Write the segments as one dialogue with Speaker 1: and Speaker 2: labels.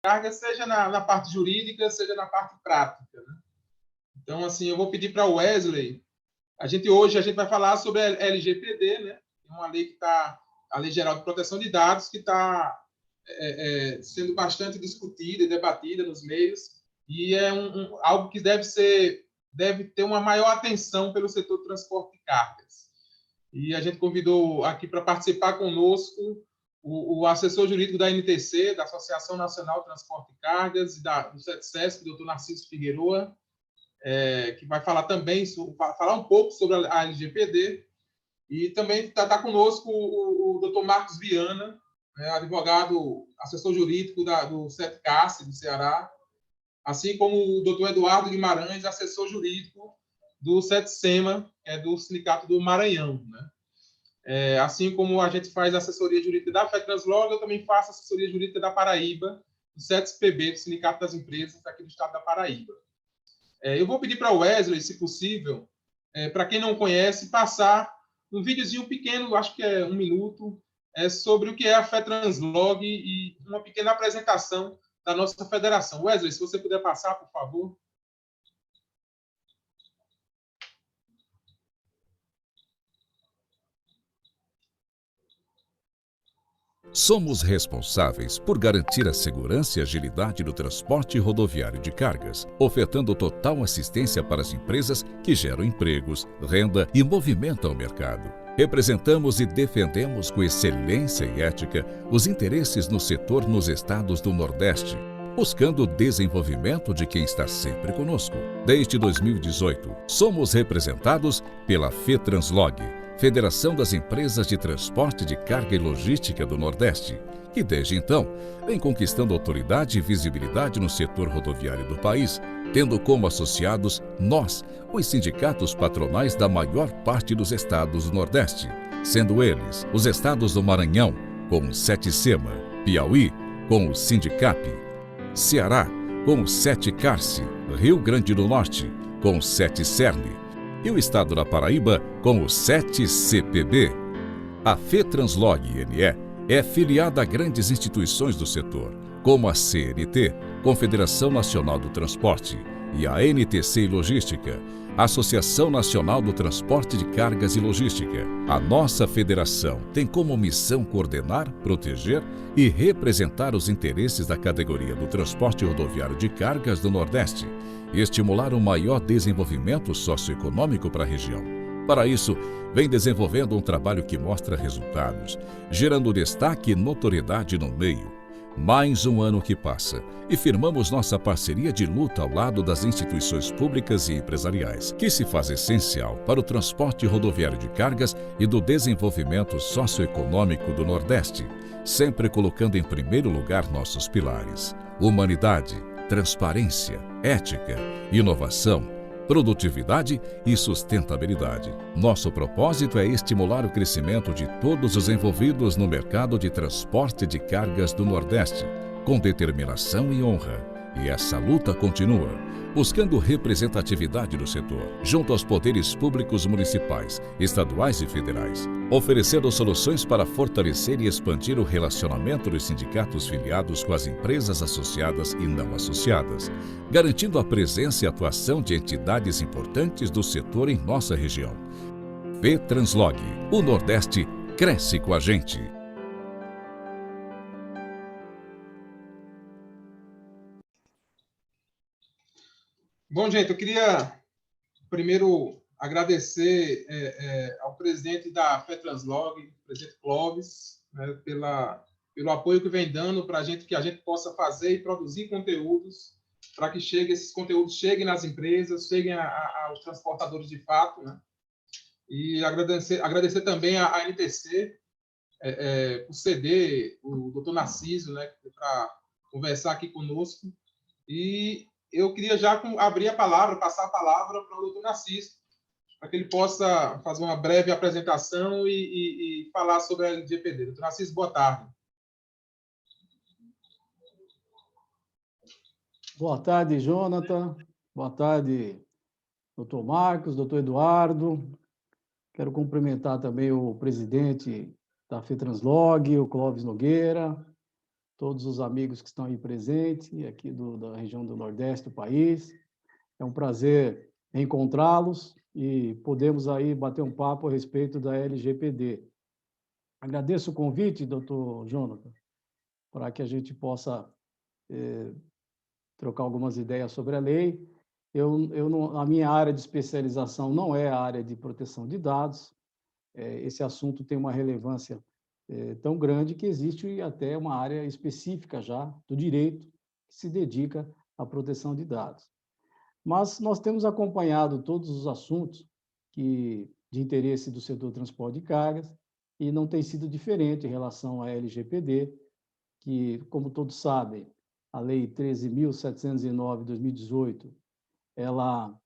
Speaker 1: carga, seja na parte jurídica, seja na parte prática, né? Então, assim, eu vou pedir para o Wesley. Hoje a gente vai falar sobre a LGPD, né? Uma lei que está, a Lei Geral de Proteção de Dados, que está sendo bastante discutida e debatida nos meios, e é algo que deve ter uma maior atenção pelo setor do transporte de cargas. E a gente convidou aqui para participar conosco o assessor jurídico da NTC, da Associação Nacional de Transporte de Cargas, e do SETSESC, o doutor Narciso Figueroa, que vai falar também, falar um pouco sobre a LGPD. E também está conosco o doutor Marcos Viana, advogado, assessor jurídico do SETCAS, do Ceará, assim como o doutor Eduardo Guimarães, assessor jurídico do SETSEMA, do Sindicato do Maranhão, né? Assim como a gente faz assessoria jurídica da FETranslog, eu também faço assessoria jurídica da Paraíba, do SETSPB, do Sindicato das Empresas, aqui do estado da Paraíba. Eu vou pedir para o Wesley, se possível, para quem não conhece, passar um videozinho pequeno, acho que é 1 minuto, sobre o que é a FETranslog e uma pequena apresentação da nossa federação. Wesley, se você puder passar, por favor.
Speaker 2: Somos responsáveis por garantir a segurança e agilidade do transporte rodoviário de cargas, ofertando total assistência para as empresas que geram empregos, renda e movimentam o mercado. Representamos e defendemos com excelência e ética os interesses no setor nos estados do Nordeste, buscando o desenvolvimento de quem está sempre conosco. Desde 2018, somos representados pela FETranslog, Federação das Empresas de Transporte de Carga e Logística do Nordeste, que desde então vem conquistando autoridade e visibilidade no setor rodoviário do país, tendo como associados nós, os sindicatos patronais da maior parte dos estados do Nordeste, sendo eles os estados do Maranhão, com o SETSEMA, Piauí, com o Sindicap, Ceará, com o SETCARSE, Rio Grande do Norte, com o SETCERN, e o estado da Paraíba com o SETCPB. A FETranslog NE é filiada a grandes instituições do setor, como a CNT, Confederação Nacional do Transporte, e a NTC Logística, Associação Nacional do Transporte de Cargas e Logística. A nossa federação tem como missão coordenar, proteger e representar os interesses da categoria do transporte rodoviário de cargas do Nordeste e estimular um maior desenvolvimento socioeconômico para a região. Para isso, vem desenvolvendo um trabalho que mostra resultados, gerando destaque e notoriedade no meio. Mais um ano que passa e firmamos nossa parceria de luta ao lado das instituições públicas e empresariais, que se faz essencial para o transporte rodoviário de cargas e do desenvolvimento socioeconômico do Nordeste, sempre colocando em primeiro lugar nossos pilares: humanidade, transparência, ética, inovação, produtividade e sustentabilidade. Nosso propósito é estimular o crescimento de todos os envolvidos no mercado de transporte de cargas do Nordeste, com determinação e honra. E essa luta continua, buscando representatividade do setor, junto aos poderes públicos municipais, estaduais e federais, oferecendo soluções para fortalecer e expandir o relacionamento dos sindicatos filiados com as empresas associadas e não associadas, garantindo a presença e atuação de entidades importantes do setor em nossa região. FETranslog, o Nordeste cresce com a gente.
Speaker 1: Bom, gente, eu queria primeiro agradecer ao presidente da FETranslog, o presidente Clóvis, né, pelo apoio que vem dando para a gente, que a gente possa fazer e produzir conteúdos para que esses conteúdos cheguem nas empresas, cheguem aos transportadores de fato, né? E agradecer também à NTC por ceder o doutor Narciso, né, para conversar aqui conosco. E eu queria já abrir a palavra, passar a palavra para o doutor Narciso, para que ele possa fazer uma breve apresentação e falar sobre a LGPD. Doutor Narciso, boa tarde.
Speaker 3: Boa tarde, Jonathan. Boa tarde, doutor Marcos, doutor Eduardo. Quero cumprimentar também o presidente da FETranslog, o Clóvis Nogueira, todos os amigos que estão aí presentes, aqui da região do Nordeste do país. É um prazer encontrá-los e podemos aí bater um papo a respeito da LGPD. Agradeço o convite, doutor Jonathan, para que a gente possa trocar algumas ideias sobre a lei. A minha área de especialização não é a área de proteção de dados. Esse assunto tem uma relevância tão grande que existe até uma área específica já do direito que se dedica à proteção de dados. Mas nós temos acompanhado todos os assuntos de interesse do setor transporte de cargas e não tem sido diferente em relação à LGPD, que, como todos sabem, a Lei 13.709 de 2018, ela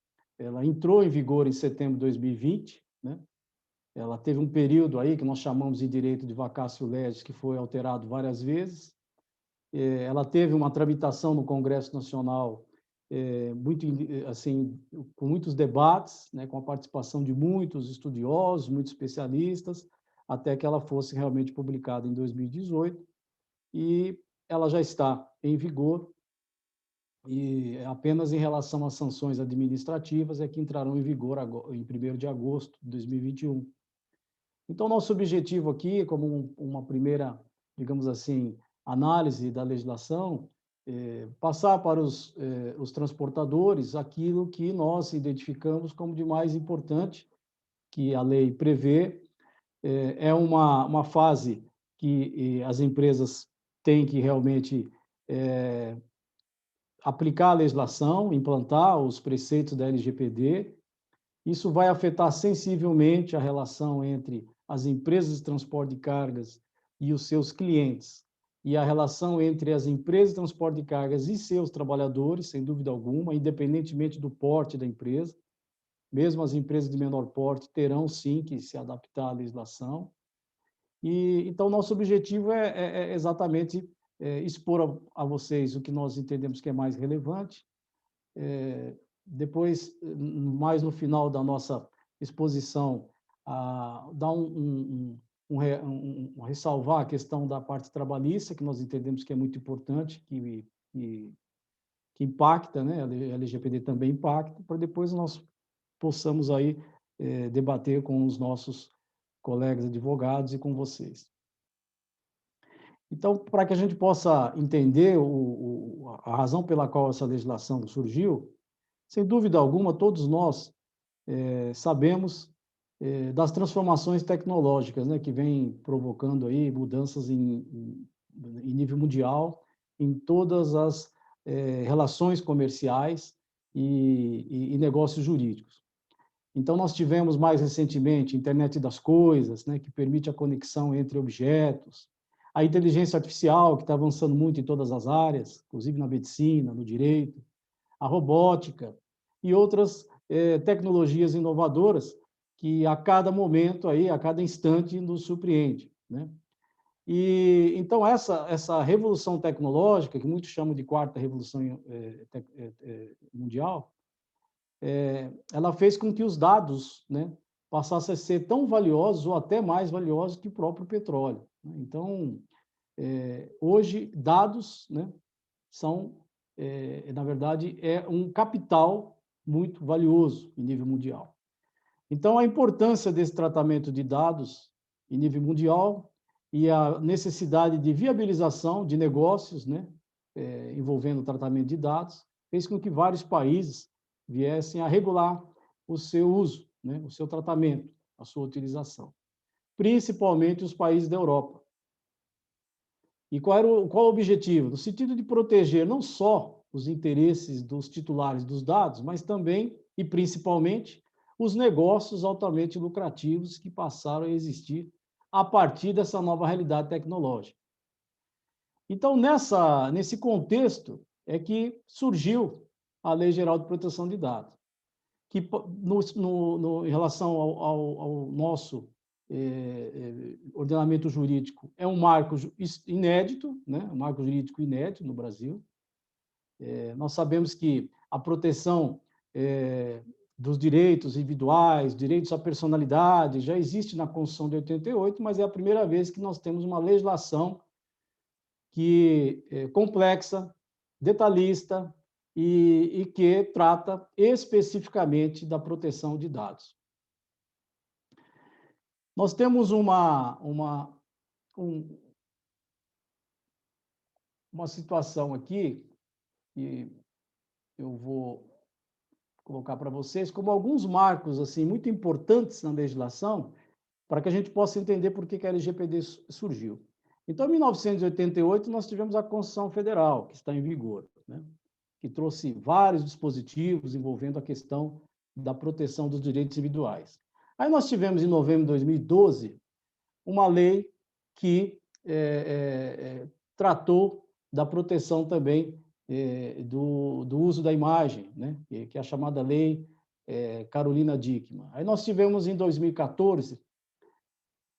Speaker 3: entrou em vigor em setembro de 2020, né? Ela teve um período aí que nós chamamos de direito de vacatio legis, que foi alterado várias vezes. Ela teve uma tramitação no Congresso Nacional muito assim, com muitos debates, né, com a participação de muitos estudiosos, muitos especialistas, até que ela fosse realmente publicada em 2018, e ela já está em vigor, e apenas em relação às sanções administrativas é que entrarão em vigor em 1º de agosto de 2021. Então, nosso objetivo aqui, como uma primeira, digamos assim, análise da legislação, passar para os transportadores aquilo que nós identificamos como de mais importante que a lei prevê. É uma fase que as empresas têm que realmente aplicar a legislação, implantar os preceitos da LGPD. Isso vai afetar sensivelmente a relação entre as empresas de transporte de cargas e os seus clientes, e a relação entre as empresas de transporte de cargas e seus trabalhadores, sem dúvida alguma, independentemente do porte da empresa. Mesmo as empresas de menor porte terão, sim, que se adaptar à legislação. Então, nosso objetivo é exatamente expor a vocês o que nós entendemos que é mais relevante. Depois, mais no final da nossa exposição, dar ressalvar a questão da parte trabalhista, que nós entendemos que é muito importante, que impacta, né? A LGPD também impacta, para depois nós possamos aí debater com os nossos colegas advogados e com vocês. Então, para que a gente possa entender a razão pela qual essa legislação surgiu, sem dúvida alguma, todos nós sabemos das transformações tecnológicas, né, que vêm provocando aí mudanças em nível mundial, em todas as relações comerciais e negócios jurídicos. Então, nós tivemos mais recentemente a internet das coisas, né, que permite a conexão entre objetos, a inteligência artificial, que está avançando muito em todas as áreas, inclusive na medicina, no direito, a robótica e outras tecnologias inovadoras que a cada momento, aí, a cada instante, nos surpreende, né? E então essa revolução tecnológica, que muitos chamam de quarta revolução mundial, ela fez com que os dados, né, passassem a ser tão valiosos ou até mais valiosos que o próprio petróleo, né? Então, hoje, dados, né, são, na verdade, um capital muito valioso em nível mundial. Então, a importância desse tratamento de dados em nível mundial e a necessidade de viabilização de negócios, né, envolvendo o tratamento de dados, fez com que vários países viessem a regular o seu uso, né, o seu tratamento, a sua utilização, principalmente os países da Europa. E qual o objetivo? No sentido de proteger não só os interesses dos titulares dos dados, mas também, e principalmente, os negócios altamente lucrativos que passaram a existir a partir dessa nova realidade tecnológica. Então, nesse contexto, é que surgiu a Lei Geral de Proteção de Dados, que, em relação ao nosso ordenamento jurídico, é um marco inédito, né? Um marco jurídico inédito no Brasil. Nós sabemos que a proteção dos direitos individuais, direitos à personalidade, já existe na Constituição de 88, mas é a primeira vez que nós temos uma legislação que é complexa, detalhista e que trata especificamente da proteção de dados. Nós temos uma situação aqui, que eu vou colocar para vocês, como alguns marcos assim muito importantes na legislação, para que a gente possa entender por que a LGPD surgiu. Então, em 1988, nós tivemos a Constituição Federal, que está em vigor, né? Que trouxe vários dispositivos envolvendo a questão da proteção dos direitos individuais. Aí nós tivemos, em novembro de 2012, uma lei que tratou da proteção também do uso da imagem, né? Que é a chamada Lei Carolina Dickmann. Aí nós tivemos, em 2014,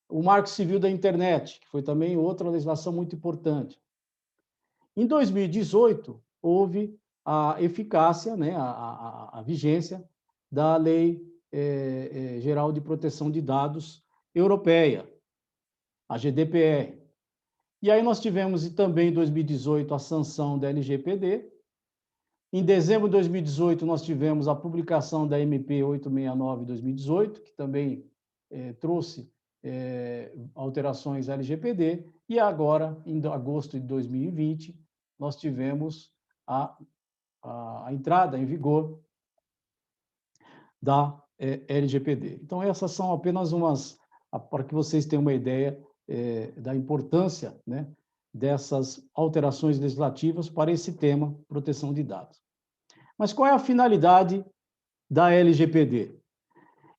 Speaker 3: o Marco Civil da Internet, que foi também outra legislação muito importante. Em 2018, houve a eficácia, né, a vigência da Lei Geral de Proteção de Dados Europeia, a GDPR. E aí nós tivemos também, em 2018, a sanção da LGPD. Em dezembro de 2018, nós tivemos a publicação da MP 869 de 2018, que também trouxe alterações à LGPD, e agora, em agosto de 2020, nós tivemos a entrada em vigor da LGPD. Então, essas são apenas para que vocês tenham uma ideia da importância, né, dessas alterações legislativas para esse tema, proteção de dados. Mas qual é a finalidade da LGPD?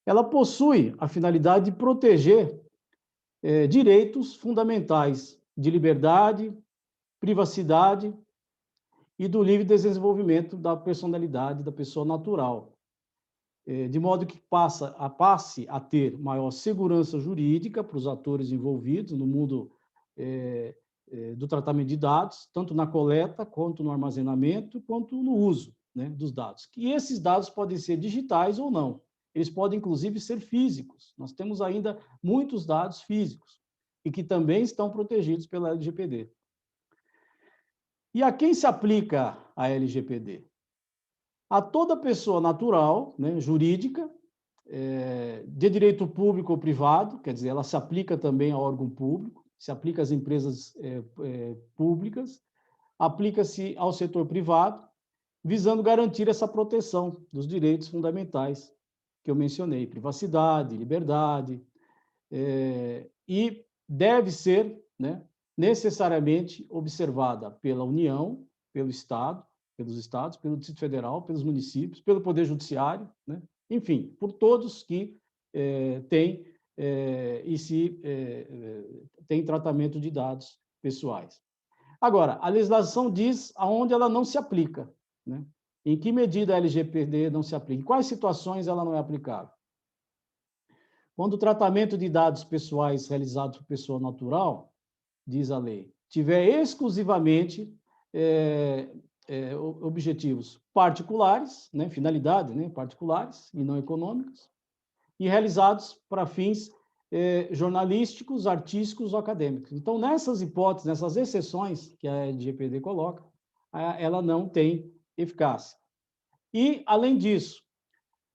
Speaker 3: Ela possui a finalidade de proteger direitos fundamentais de liberdade, privacidade e do livre desenvolvimento da personalidade da pessoa natural, de modo que passe a ter maior segurança jurídica para os atores envolvidos no mundo do tratamento de dados, tanto na coleta, quanto no armazenamento, quanto no uso, né, dos dados. E esses dados podem ser digitais ou não. Eles podem, inclusive, ser físicos. Nós temos ainda muitos dados físicos e que também estão protegidos pela LGPD. E a quem se aplica a LGPD? A toda pessoa natural, né, jurídica, de direito público ou privado, quer dizer, ela se aplica também a órgão público, se aplica às empresas públicas, aplica-se ao setor privado, visando garantir essa proteção dos direitos fundamentais que eu mencionei, privacidade, liberdade, e deve ser, né, necessariamente observada pela União, pelo Estado, pelos estados, pelo Distrito Federal, pelos municípios, pelo Poder Judiciário, né? Enfim, por todos que têm têm tratamento de dados pessoais. Agora, a legislação diz aonde ela não se aplica, né? Em que medida a LGPD não se aplica? Em quais situações ela não é aplicável? Quando o tratamento de dados pessoais realizado por pessoa natural, diz a lei, tiver exclusivamente objetivos particulares, né, finalidade, né, particulares e não econômicos, e realizados para fins jornalísticos, artísticos ou acadêmicos. Então, nessas hipóteses, nessas exceções que a LGPD coloca, ela não tem eficácia. E, além disso,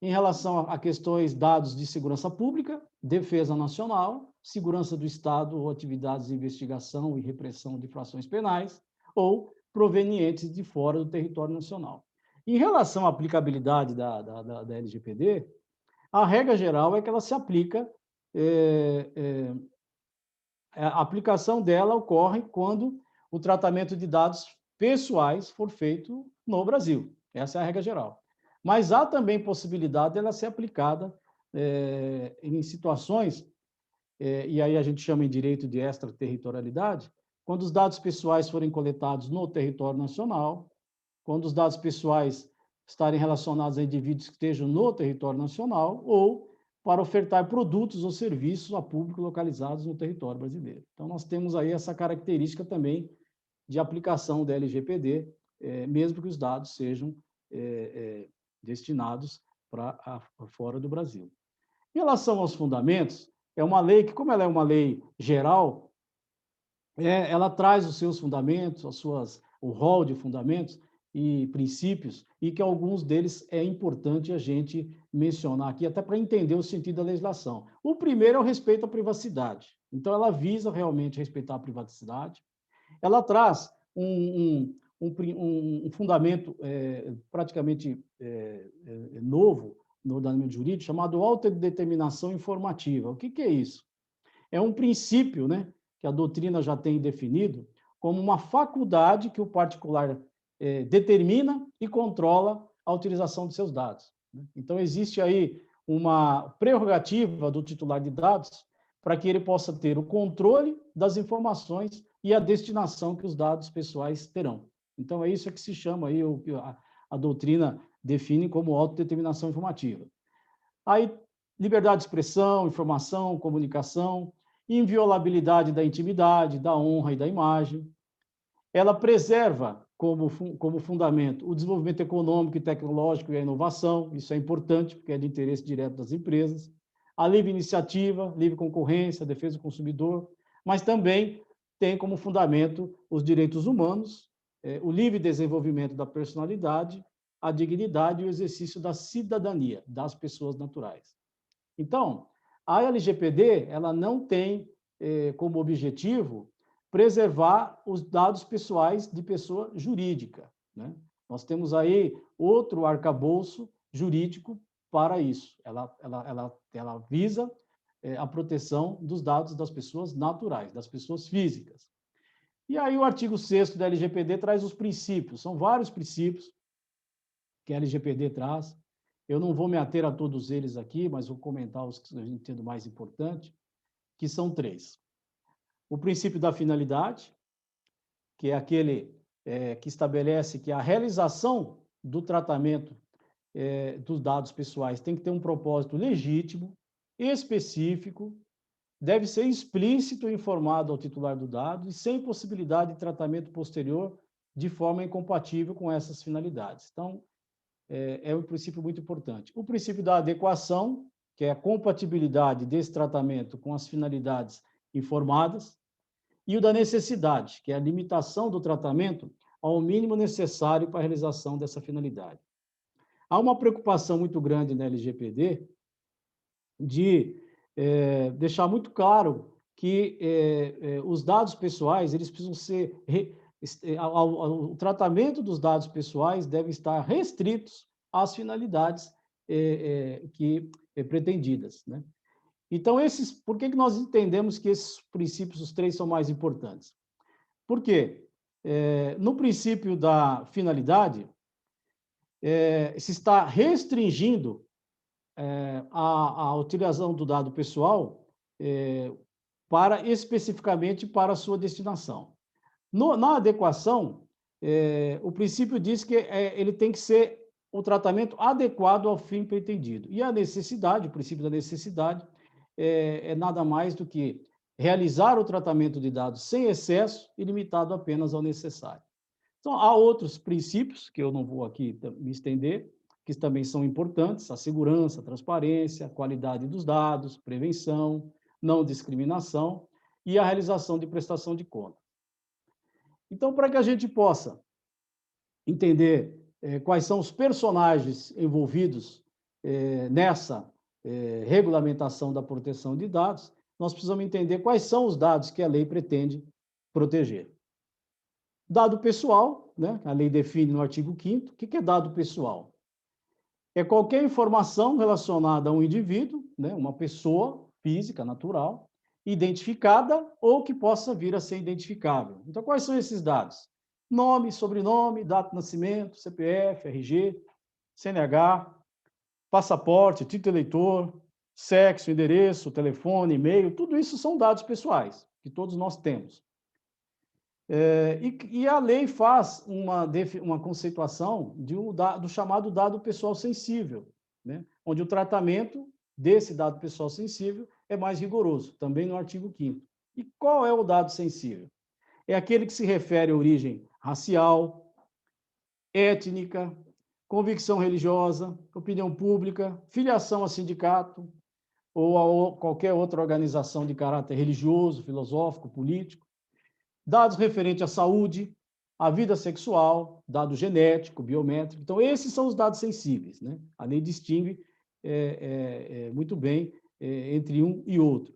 Speaker 3: em relação a questões dados de segurança pública, defesa nacional, segurança do Estado ou atividades de investigação e repressão de infrações penais, ou provenientes de fora do território nacional. Em relação à aplicabilidade da LGPD, a regra geral é que ela se aplica, a aplicação dela ocorre quando o tratamento de dados pessoais for feito no Brasil. Essa é a regra geral. Mas há também possibilidade dela ser aplicada em situações, e aí a gente chama em direito de extraterritorialidade, quando os dados pessoais forem coletados no território nacional, quando os dados pessoais estarem relacionados a indivíduos que estejam no território nacional, ou para ofertar produtos ou serviços a público localizados no território brasileiro. Então, nós temos aí essa característica também de aplicação da LGPD, mesmo que os dados sejam destinados para fora do Brasil. Em relação aos fundamentos, é uma lei que, como ela é uma lei geral, ela traz os seus fundamentos, o rol de fundamentos e princípios, e que alguns deles é importante a gente mencionar aqui, até para entender o sentido da legislação. O primeiro é o respeito à privacidade. Então, ela visa realmente respeitar a privacidade. Ela traz um fundamento praticamente novo no ordenamento jurídico, chamado autodeterminação informativa. O que é isso? É um princípio, né, que a doutrina já tem definido como uma faculdade que o particular determina e controla a utilização de seus dados. Então, existe aí uma prerrogativa do titular de dados para que ele possa ter o controle das informações e a destinação que os dados pessoais terão. Então, é isso que se chama aí, a doutrina define como autodeterminação informativa. Aí, liberdade de expressão, informação, comunicação, inviolabilidade da intimidade, da honra e da imagem. Ela preserva como fundamento o desenvolvimento econômico e tecnológico e a inovação, isso é importante, porque é de interesse direto das empresas. A livre iniciativa, livre concorrência, a defesa do consumidor, mas também tem como fundamento os direitos humanos, o livre desenvolvimento da personalidade, a dignidade e o exercício da cidadania das pessoas naturais. Então, a LGPD ela não tem como objetivo preservar os dados pessoais de pessoa jurídica, né? Nós temos aí outro arcabouço jurídico para isso. Ela visa a proteção dos dados das pessoas naturais, das pessoas físicas. E aí o artigo 6º da LGPD traz os princípios, são vários princípios que a LGPD traz. Eu não vou me ater a todos eles aqui, mas vou comentar os que a gente entende mais importante, que são 3. O princípio da finalidade, que é aquele que estabelece que a realização do tratamento dos dados pessoais tem que ter um propósito legítimo, específico, deve ser explícito e informado ao titular do dado e sem possibilidade de tratamento posterior de forma incompatível com essas finalidades. Então, é um princípio muito importante. O princípio da adequação, que é a compatibilidade desse tratamento com as finalidades informadas, e o da necessidade, que é a limitação do tratamento ao mínimo necessário para a realização dessa finalidade. Há uma preocupação muito grande na LGPD de deixar muito claro que os dados pessoais eles precisam ser o tratamento dos dados pessoais deve estar restritos às finalidades pretendidas, né? Então, por que nós entendemos que esses princípios, os 3, são mais importantes? Por quê? No princípio da finalidade, se está restringindo a utilização do dado pessoal especificamente para a sua destinação. Na adequação, o princípio diz que ele tem que ser o tratamento adequado ao fim pretendido. E a necessidade, o princípio da necessidade, é nada mais do que realizar o tratamento de dados sem excesso e limitado apenas ao necessário. Então, há outros princípios, que eu não vou aqui me estender, que também são importantes: a segurança, a transparência, a qualidade dos dados, prevenção, não discriminação e a realização de prestação de conta. Então, para que a gente possa entender quais são os personagens envolvidos nessa regulamentação da proteção de dados, nós precisamos entender quais são os dados que a lei pretende proteger. Dado pessoal, né? A lei define no artigo 5º, o que é dado pessoal? É qualquer informação relacionada a um indivíduo, né? Uma pessoa física, natural, identificada ou que possa vir a ser identificável. Então, quais são esses dados? Nome, sobrenome, data de nascimento, CPF, RG, CNH, passaporte, título eleitor, sexo, endereço, telefone, e-mail, tudo isso são dados pessoais, que todos nós temos. E a lei faz uma conceituação do chamado dado pessoal sensível, né? Onde o tratamento desse dado pessoal sensível é mais rigoroso, também no artigo 5º. E qual é o dado sensível? É aquele que se refere à origem racial, étnica, convicção religiosa, opinião pública, filiação a sindicato ou a qualquer outra organização de caráter religioso, filosófico, político, dados referentes à saúde, à vida sexual, dado genético, biométrico. Então, esses são os dados sensíveis, né? A lei distingue muito bem entre um e outro.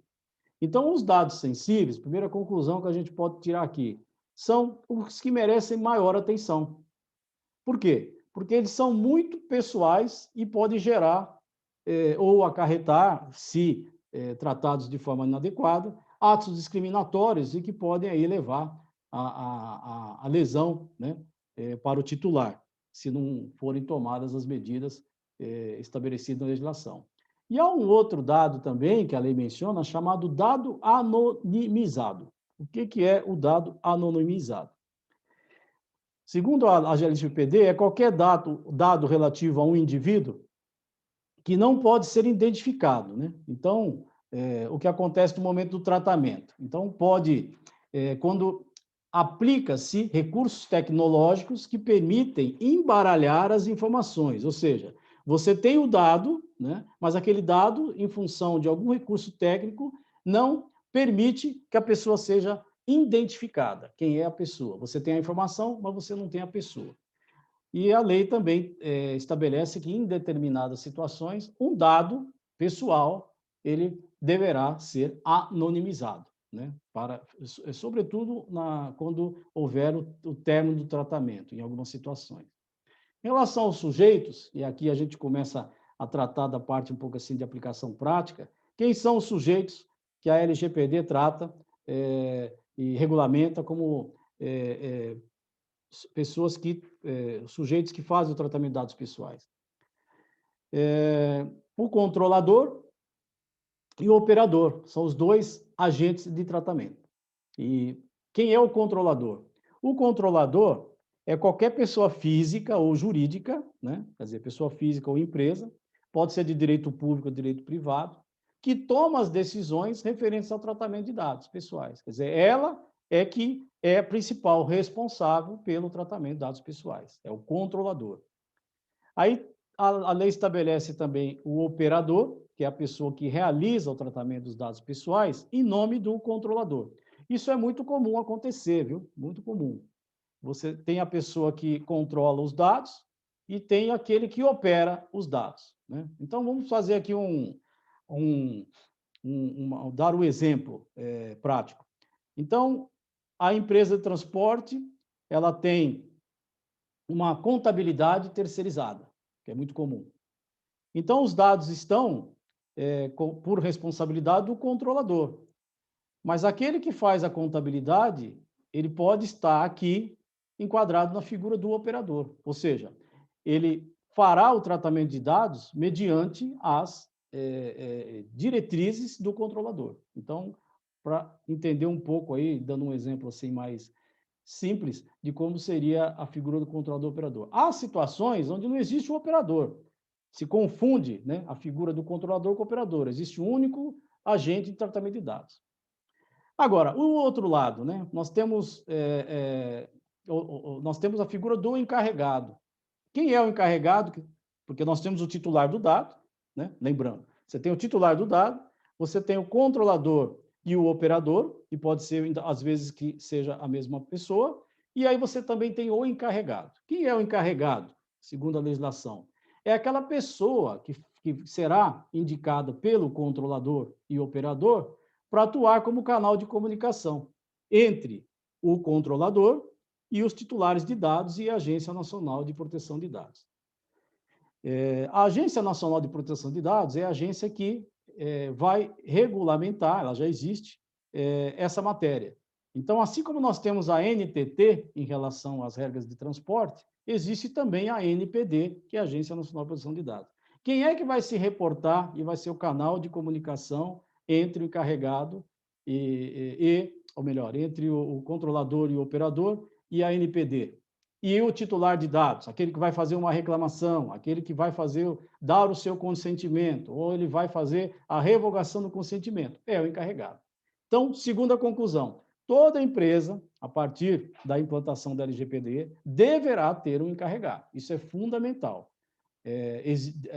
Speaker 3: Então, os dados sensíveis, primeira conclusão que a gente pode tirar aqui, são os que merecem maior atenção. Por quê? Porque eles são muito pessoais e podem gerar ou acarretar, se tratados de forma inadequada, atos discriminatórios e que podem aí levar a lesão, né, para o titular, se não forem tomadas as medidas estabelecidas na legislação. E há um outro dado também, que a lei menciona, chamado dado anonimizado. O que é o dado anonimizado? Segundo a LGPD, é qualquer dado relativo a um indivíduo que não pode ser identificado, né? Então, o que acontece no momento do tratamento. Então, quando aplica-se recursos tecnológicos que permitem embaralhar as informações, ou seja, você tem o dado, né? Mas aquele dado, em função de algum recurso técnico, não permite que a pessoa seja identificada. Quem é a pessoa? Você tem a informação, mas você não tem a pessoa. E a lei também estabelece que, em determinadas situações, um dado pessoal ele deverá ser anonimizado, né? Sobretudo quando houver o término do tratamento, em algumas situações. Em relação aos sujeitos, e aqui a gente começa a tratar da parte um pouco assim de aplicação prática, quem são os sujeitos que a LGPD trata e regulamenta como pessoas sujeitos que fazem o tratamento de dados pessoais. O controlador e o operador são os dois agentes de tratamento. E quem é o controlador? O controlador é qualquer pessoa física ou jurídica, né? Quer dizer, pessoa física ou empresa, pode ser de direito público ou direito privado, que toma as decisões referentes ao tratamento de dados pessoais. Quer dizer, ela que é a principal responsável pelo tratamento de dados pessoais, é o controlador. Aí a lei estabelece também o operador, que é a pessoa que realiza o tratamento dos dados pessoais, em nome do controlador. Isso é muito comum acontecer, viu? Muito comum. Você tem a pessoa que controla os dados e tem aquele que opera os dados, né? Então, vamos fazer aqui dar um exemplo prático. Então, a empresa de transporte, ela tem uma contabilidade terceirizada, que é muito comum. Então, os dados estão por responsabilidade do controlador. Mas aquele que faz a contabilidade, ele pode estar aqui enquadrado na figura do operador. Ou seja, ele fará o tratamento de dados mediante as diretrizes do controlador. Então, para entender um pouco aí, dando um exemplo assim mais simples de como seria a figura do controlador operador. Há situações onde não existe o operador. Se confunde, né, a figura do controlador com o operador. Existe um único agente de tratamento de dados. Agora, o outro lado, né, nós temos a figura do encarregado. Quem é o encarregado? Porque nós temos o titular do dado, né? Lembrando, você tem o titular do dado, você tem o controlador e o operador, e pode ser, às vezes, que seja a mesma pessoa, e aí você também tem o encarregado. Quem é o encarregado, segundo a legislação? É aquela pessoa que será indicada pelo controlador e operador para atuar como canal de comunicação entre o controlador e os titulares de dados e a Agência Nacional de Proteção de Dados. A Agência Nacional de Proteção de Dados é a agência que vai regulamentar, ela já existe, essa matéria. Então, assim como nós temos a NTT em relação às regras de transporte, existe também a ANPD, que é a Agência Nacional de Proteção de Dados. Quem é que vai se reportar e vai ser o canal de comunicação entre o encarregado ou melhor, entre o controlador e o operador e a ANPD? E o titular de dados, aquele que vai fazer uma reclamação, aquele que vai dar o seu consentimento, ou ele vai fazer a revogação do consentimento, é o encarregado. Então, segunda conclusão, toda empresa, a partir da implantação da LGPD, deverá ter um encarregado. Isso é fundamental.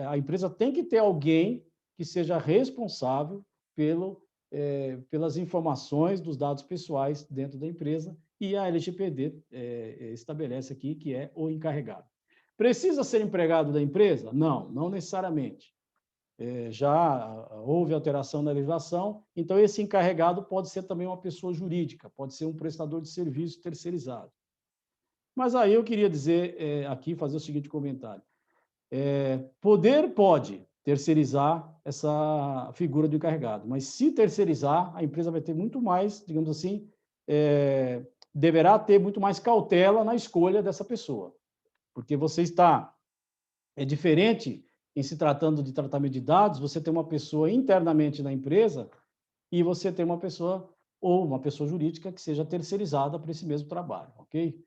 Speaker 3: A empresa tem que ter alguém que seja responsável pelo pelas informações dos dados pessoais dentro da empresa, e a LGPD estabelece aqui que é o encarregado. Precisa ser empregado da empresa? Não, não necessariamente. Já houve alteração na legislação, então esse encarregado pode ser também uma pessoa jurídica, pode ser um prestador de serviço terceirizado. Mas aí eu queria dizer aqui, fazer o seguinte comentário. Poder pode terceirizar essa figura do encarregado, mas se terceirizar, a empresa vai ter muito mais, digamos assim, deverá ter muito mais cautela na escolha dessa pessoa, porque você está... É diferente em se tratando de tratamento de dados, você tem uma pessoa internamente na empresa e você tem uma pessoa ou uma pessoa jurídica que seja terceirizada para esse mesmo trabalho, ok?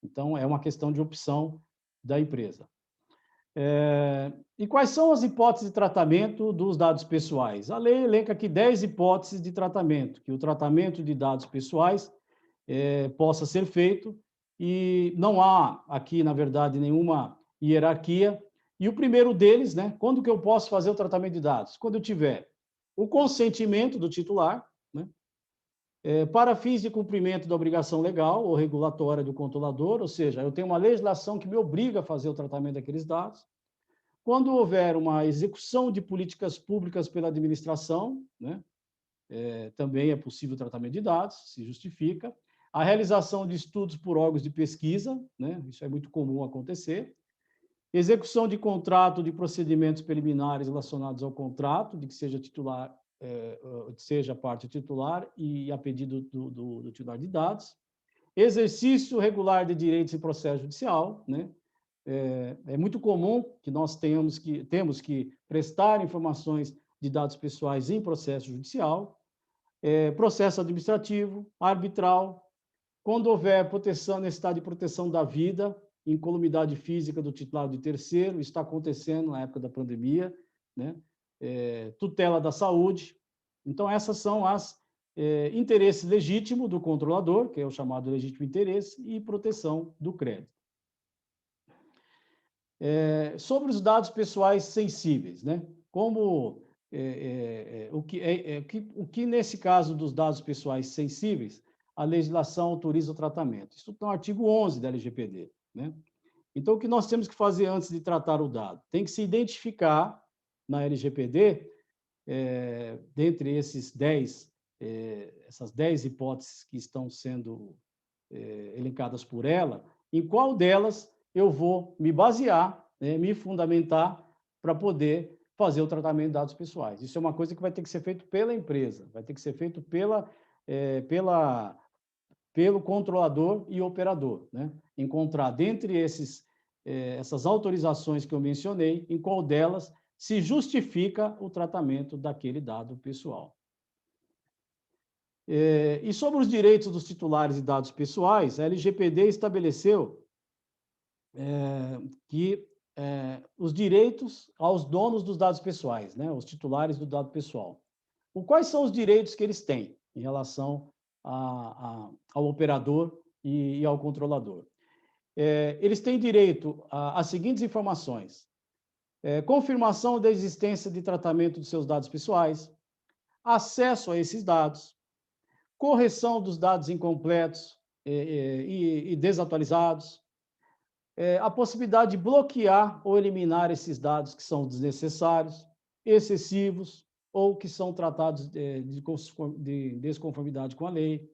Speaker 3: Então, é uma questão de opção da empresa. E quais são as hipóteses de tratamento dos dados pessoais? A lei elenca aqui 10 hipóteses de tratamento, que o tratamento de dados pessoais possa ser feito, e não há aqui, na verdade, nenhuma hierarquia. E o primeiro deles, né, quando que eu posso fazer o tratamento de dados? Quando eu tiver o consentimento do titular, né, para fins de cumprimento da obrigação legal ou regulatória do controlador, ou seja, eu tenho uma legislação que me obriga a fazer o tratamento daqueles dados. Quando houver uma execução de políticas públicas pela administração, né, também é possível o tratamento de dados, se justifica. A realização de estudos por órgãos de pesquisa, né, isso é muito comum acontecer. Execução de contrato de procedimentos preliminares relacionados ao contrato, de que seja titular, seja parte titular e a pedido do titular de dados. Exercício regular de direitos em processo judicial, né? É muito comum que nós temos que prestar informações de dados pessoais em processo judicial, processo administrativo, arbitral, quando houver proteção, necessidade de proteção da vida, incolumidade física do titular de terceiro, está acontecendo na época da pandemia, né? Tutela da saúde. Então, essas são as interesses legítimos do controlador, que é o chamado legítimo interesse, e proteção do crédito. Sobre os dados pessoais sensíveis, né? Como o que nesse caso dos dados pessoais sensíveis, a legislação autoriza o tratamento. Isso está no artigo 11 da LGPD, né? Então, o que nós temos que fazer antes de tratar o dado? Tem que se identificar na LGPD, dentre essas 10 hipóteses que estão sendo elencadas por ela, em qual delas eu vou me basear, né, me fundamentar para poder fazer o tratamento de dados pessoais. Isso é uma coisa que vai ter que ser feito pela empresa, vai ter que ser feito pelo controlador e operador, né? Encontrar dentre essas autorizações que eu mencionei, em qual delas se justifica o tratamento daquele dado pessoal. E sobre os direitos dos titulares de dados pessoais, a LGPD estabeleceu que os direitos aos donos dos dados pessoais, né, os titulares do dado pessoal. Quais são os direitos que eles têm em relação ao operador e ao controlador? Eles têm direito às seguintes informações: confirmação da existência de tratamento de seus dados pessoais, acesso a esses dados, correção dos dados incompletos e desatualizados, a possibilidade de bloquear ou eliminar esses dados que são desnecessários, excessivos ou que são tratados de desconformidade com a lei.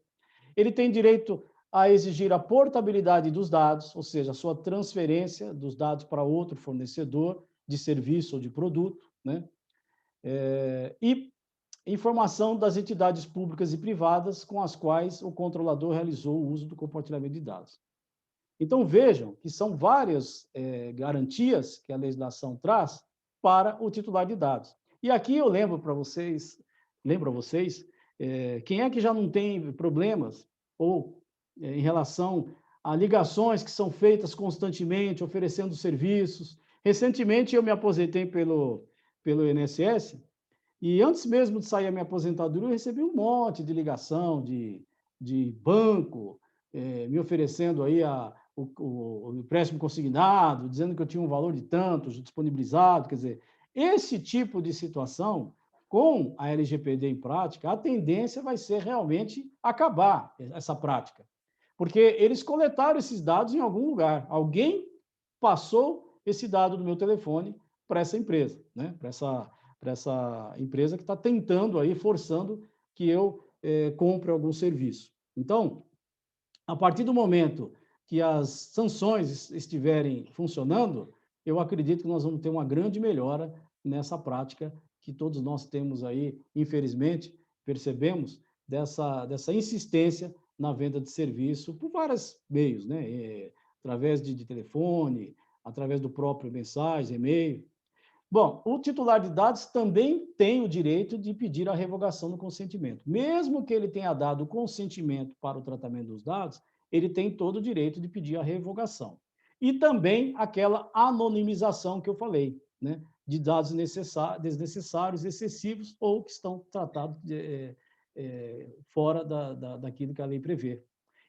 Speaker 3: Ele tem direito a exigir a portabilidade dos dados, ou seja, a sua transferência dos dados para outro fornecedor de serviço ou de produto, né? E informação das entidades públicas e privadas com as quais o controlador realizou o uso do compartilhamento de dados. Então, vejam que são várias garantias que a legislação traz para o titular de dados. E aqui eu lembro a vocês, quem é que já não tem problemas ou em relação a ligações que são feitas constantemente, oferecendo serviços. Recentemente, eu me aposentei pelo INSS, e antes mesmo de sair a minha aposentadoria, eu recebi um monte de ligação de banco, me oferecendo aí o empréstimo consignado, dizendo que eu tinha um valor de tanto disponibilizado. Quer dizer, esse tipo de situação com a LGPD em prática, a tendência vai ser realmente acabar essa prática, porque eles coletaram esses dados em algum lugar. Alguém passou esse dado do meu telefone para essa empresa, né? Para essa empresa que está tentando aí, forçando que eu compre algum serviço. Então, a partir do momento que as sanções estiverem funcionando, eu acredito que nós vamos ter uma grande melhora nessa prática que todos nós temos aí, infelizmente, percebemos, dessa insistência na venda de serviço por vários meios, né? Através de telefone, através do próprio mensagem, e-mail. Bom, o titular de dados também tem o direito de pedir a revogação do consentimento. Mesmo que ele tenha dado o consentimento para o tratamento dos dados, ele tem todo o direito de pedir a revogação. E também aquela anonimização que eu falei, né? De dados desnecessários, excessivos ou que estão tratados fora daquilo que a lei prevê.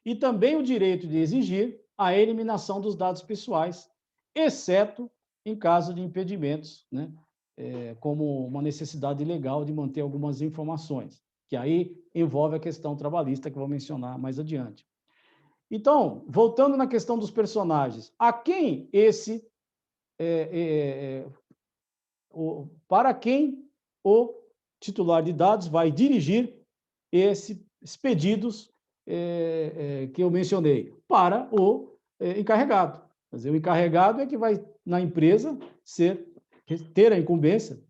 Speaker 3: E também o direito de exigir a eliminação dos dados pessoais, exceto em caso de impedimentos, né? Como uma necessidade legal de manter algumas informações, que aí envolve a questão trabalhista, que eu vou mencionar mais adiante. Então, voltando na questão dos personagens, a quem para quem o titular de dados vai dirigir esses pedidos que eu mencionei? Para o encarregado. Quer dizer, o encarregado é que vai, na empresa, ter a incumbência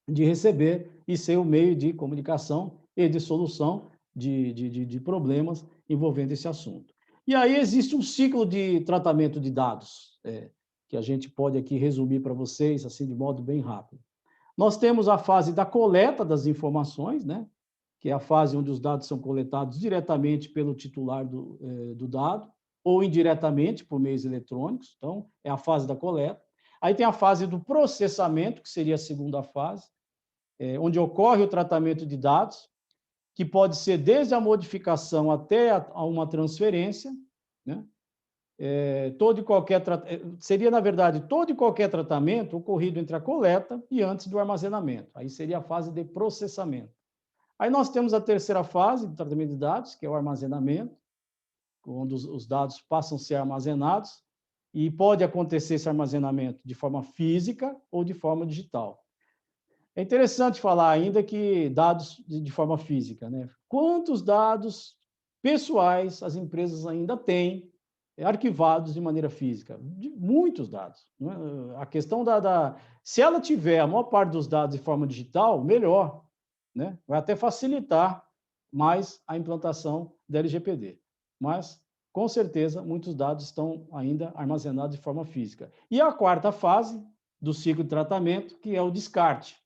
Speaker 3: de receber e ser o meio de comunicação e de solução de problemas envolvendo esse assunto. E aí existe um ciclo de tratamento de dados, que a gente pode aqui resumir para vocês, assim, de modo bem rápido. Nós temos a fase da coleta das informações, né? Que é a fase onde os dados são coletados diretamente pelo titular do dado, ou indiretamente por meios eletrônicos. Então, é a fase da coleta. Aí tem a fase do processamento, que seria a segunda fase, onde ocorre o tratamento de dados, que pode ser desde a modificação até uma transferência, né? Seria, na verdade, todo e qualquer tratamento ocorrido entre a coleta e antes do armazenamento. Aí seria a fase de processamento. Aí nós temos a terceira fase do tratamento de dados, que é o armazenamento, onde os dados passam a ser armazenados, e pode acontecer esse armazenamento de forma física ou de forma digital. É interessante falar ainda que dados de forma física, né? Quantos dados pessoais as empresas ainda têm arquivados de maneira física? Muitos dados. Né? A questão se ela tiver a maior parte dos dados de forma digital, melhor, né? Vai até facilitar mais a implantação da LGPD. Mas, com certeza, muitos dados estão ainda armazenados de forma física. E a quarta fase do ciclo de tratamento, que é o descarte,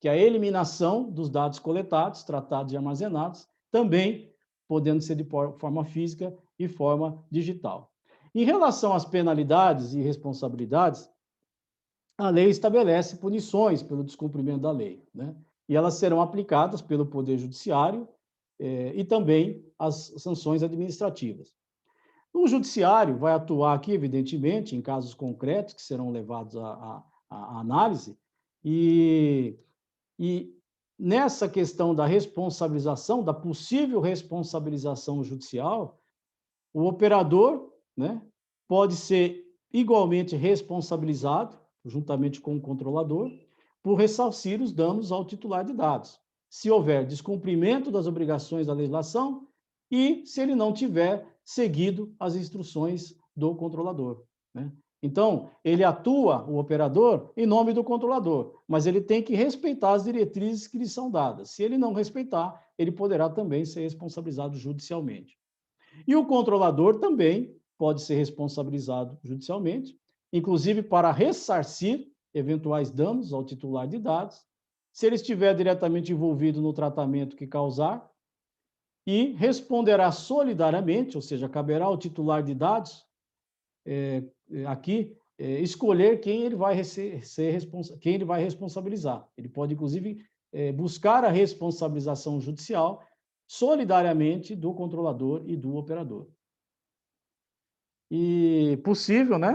Speaker 3: que é a eliminação dos dados coletados, tratados e armazenados, também podendo ser de forma física e forma digital. Em relação às penalidades e responsabilidades, a lei estabelece punições pelo descumprimento da lei, né? E elas serão aplicadas pelo Poder Judiciário e também as sanções administrativas. O Judiciário vai atuar aqui, evidentemente, em casos concretos que serão levados à análise, e nessa questão da responsabilização, da possível responsabilização judicial, o operador, né, pode ser igualmente responsabilizado, juntamente com o controlador, por ressarcir os danos ao titular de dados, se houver descumprimento das obrigações da legislação e se ele não tiver seguido as instruções do controlador, né? Então, ele atua, o operador, em nome do controlador, mas ele tem que respeitar as diretrizes que lhe são dadas. Se ele não respeitar, ele poderá também ser responsabilizado judicialmente. E o controlador também pode ser responsabilizado judicialmente, inclusive para ressarcir eventuais danos ao titular de dados, se ele estiver diretamente envolvido no tratamento que causar, e responderá solidariamente, ou seja, caberá ao titular de dados escolher quem ele vai quem ele vai responsabilizar. Ele pode, inclusive, buscar a responsabilização judicial solidariamente do controlador e do operador. E possível, né,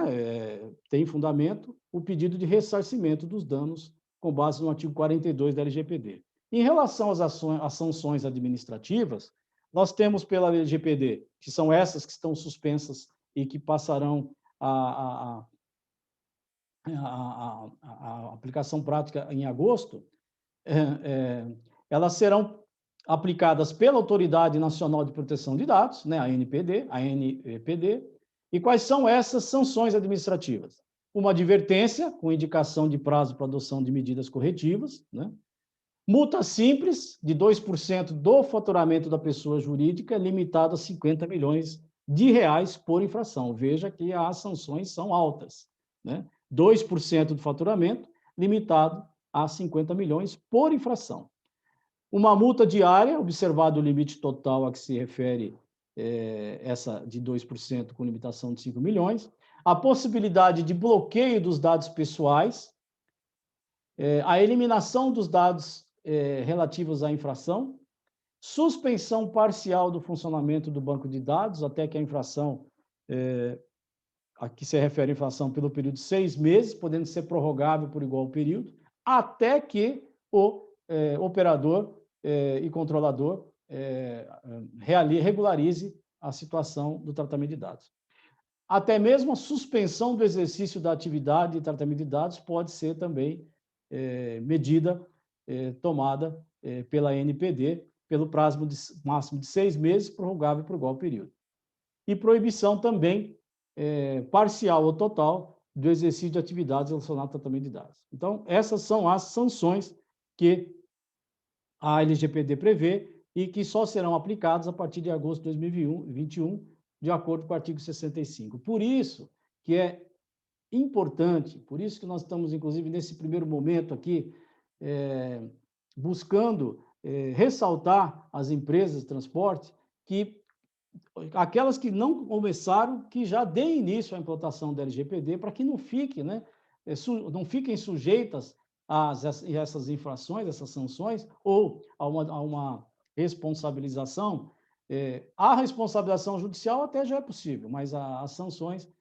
Speaker 3: tem fundamento, o pedido de ressarcimento dos danos com base no artigo 42 da LGPD. Em relação às sanções administrativas, nós temos pela LGPD, que são essas que estão suspensas e que passarão a aplicação prática em agosto, elas serão aplicadas pela Autoridade Nacional de Proteção de Dados, né, a ANPD. E quais são essas sanções administrativas? Uma advertência, com indicação de prazo para adoção de medidas corretivas, né? Multa simples, de 2% do faturamento da pessoa jurídica, limitado a 50 milhões de reais por infração. Veja que as sanções são altas, né? 2% do faturamento, limitado a 50 milhões por infração. Uma multa diária, observado o limite total a que se refere essa de 2% com limitação de 5 milhões. A possibilidade de bloqueio dos dados pessoais, a eliminação dos dados relativos à infração, suspensão parcial do funcionamento do banco de dados, até que a infração, aqui se refere à infração pelo período de 6 meses, podendo ser prorrogável por igual período, até que o operador e controlador regularize a situação do tratamento de dados. Até mesmo a suspensão do exercício da atividade de tratamento de dados pode ser também medida tomada pela ANPD pelo prazo máximo de 6 meses, prorrogável por igual período. E proibição também parcial ou total do exercício de atividades relacionadas ao tratamento de dados. Então, essas são as sanções que a LGPD prevê e que só serão aplicadas a partir de agosto de 2021, de acordo com o artigo 65. Por isso que é importante, por isso que nós estamos, inclusive, nesse primeiro momento aqui, buscando ressaltar as empresas de transporte, que aquelas que não começaram, que já deem início à implantação da LGPD, para que não fiquem, né, não fiquem sujeitas a essas infrações, essas sanções, ou a uma responsabilização. A responsabilização judicial até já é possível, mas as sanções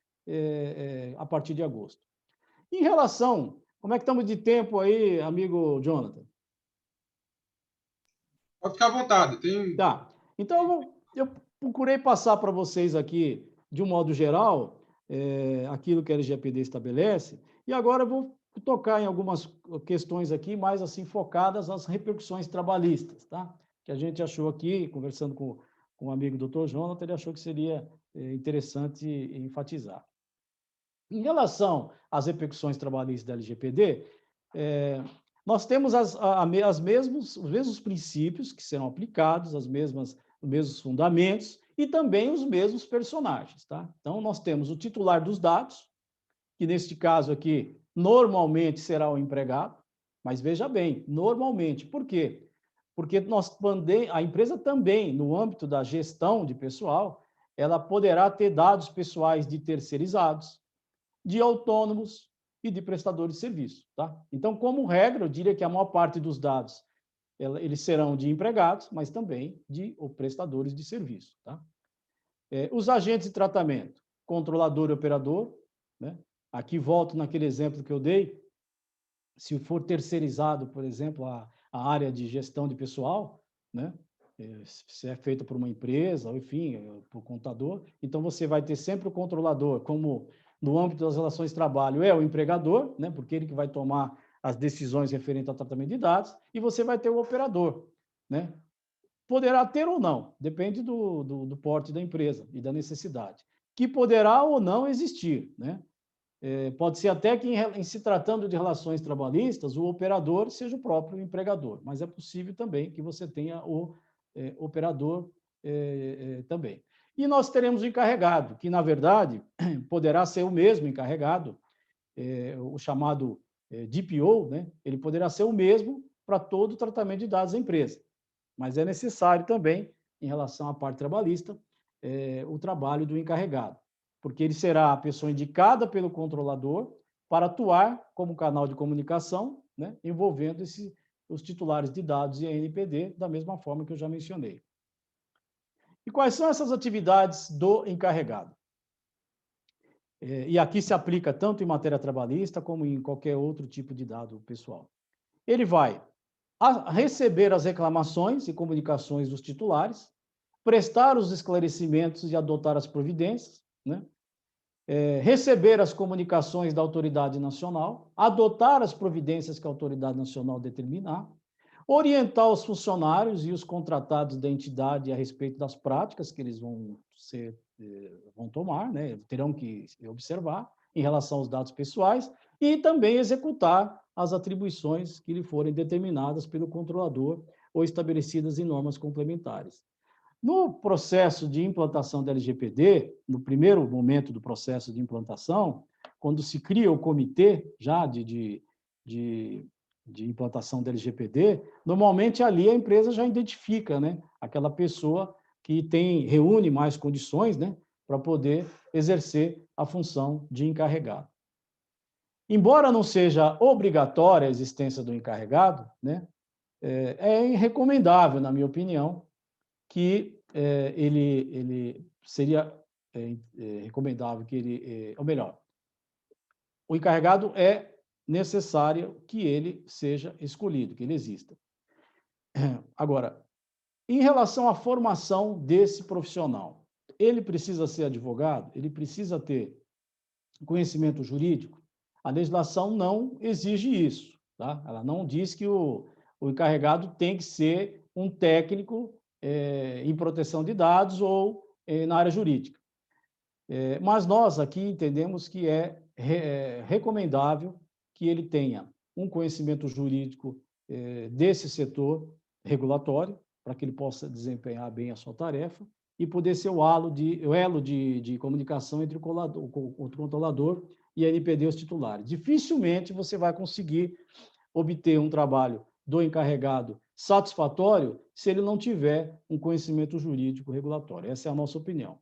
Speaker 3: a partir de agosto. Em relação, como é que estamos de tempo aí, amigo Jonathan?
Speaker 1: Pode ficar à vontade.
Speaker 3: Tá. Então, eu procurei passar para vocês aqui, de um modo geral, aquilo que a LGPD estabelece, e agora eu vou tocar em algumas questões aqui, mais assim, focadas às repercussões trabalhistas, tá? Que a gente achou aqui, conversando com o amigo Dr. Jonathan, ele achou que seria interessante enfatizar. Em relação às repercussões trabalhistas da LGPD, nós temos os mesmos princípios que serão aplicados, os mesmos fundamentos e também os mesmos personagens, tá? Então, nós temos o titular dos dados, que neste caso aqui, normalmente será o empregado, mas veja bem, normalmente. Por quê? Porque a empresa também, no âmbito da gestão de pessoal, ela poderá ter dados pessoais de terceirizados, de autônomos e de prestadores de serviço, tá? Então, como regra, eu diria que a maior parte dos dados eles serão de empregados, mas também de prestadores de serviço, tá? Os agentes de tratamento, controlador e operador, né? Aqui volto naquele exemplo que eu dei, se for terceirizado, por exemplo, a área de gestão de pessoal, né? Se é feita por uma empresa, ou enfim, por contador, então você vai ter sempre o controlador, como no âmbito das relações de trabalho é o empregador, né? Porque ele que vai tomar as decisões referentes ao tratamento de dados, e você vai ter o operador, né? Poderá ter ou não, depende do porte da empresa e da necessidade, que poderá ou não existir, né? Pode ser até que, em se tratando de relações trabalhistas, o operador seja o próprio empregador, mas é possível também que você tenha o operador também. E nós teremos o encarregado, que, na verdade, poderá ser o mesmo encarregado, o chamado DPO, né? Ele poderá ser o mesmo para todo o tratamento de dados da empresa, mas é necessário também, em relação à parte trabalhista, o trabalho do encarregado, porque ele será a pessoa indicada pelo controlador para atuar como canal de comunicação, né, envolvendo os titulares de dados e a ANPD, da mesma forma que eu já mencionei. E quais são essas atividades do encarregado? E aqui se aplica tanto em matéria trabalhista como em qualquer outro tipo de dado pessoal. Ele vai a receber as reclamações e comunicações dos titulares, prestar os esclarecimentos e adotar as providências, né? Receber as comunicações da autoridade nacional, adotar as providências que a autoridade nacional determinar, orientar os funcionários e os contratados da entidade a respeito das práticas que eles vão tomar, né? Terão que observar em relação aos dados pessoais e também executar as atribuições que lhe forem determinadas pelo controlador ou estabelecidas em normas complementares. No processo de implantação da LGPD, no primeiro momento do processo de implantação, quando se cria o comitê já de implantação da LGPD, normalmente ali a empresa já identifica, né, aquela pessoa que reúne mais condições, né, para poder exercer a função de encarregado. Embora não seja obrigatória a existência do encarregado, né, é recomendável, na minha opinião, que ele seria recomendável que ele, ou melhor, o encarregado é necessário que ele seja escolhido, que ele exista. Agora, em relação à formação desse profissional, ele precisa ser advogado? Ele precisa ter conhecimento jurídico? A legislação não exige isso, tá? Ela não diz que o encarregado tem que ser um técnico em proteção de dados ou na área jurídica. Mas nós aqui entendemos que é recomendável que ele tenha um conhecimento jurídico desse setor regulatório, para que ele possa desempenhar bem a sua tarefa e poder ser o elo de comunicação entre o controlador e a NPD e os titulares. Dificilmente você vai conseguir obter um trabalho do encarregado satisfatório se ele não tiver um conhecimento jurídico regulatório. Essa é a nossa opinião.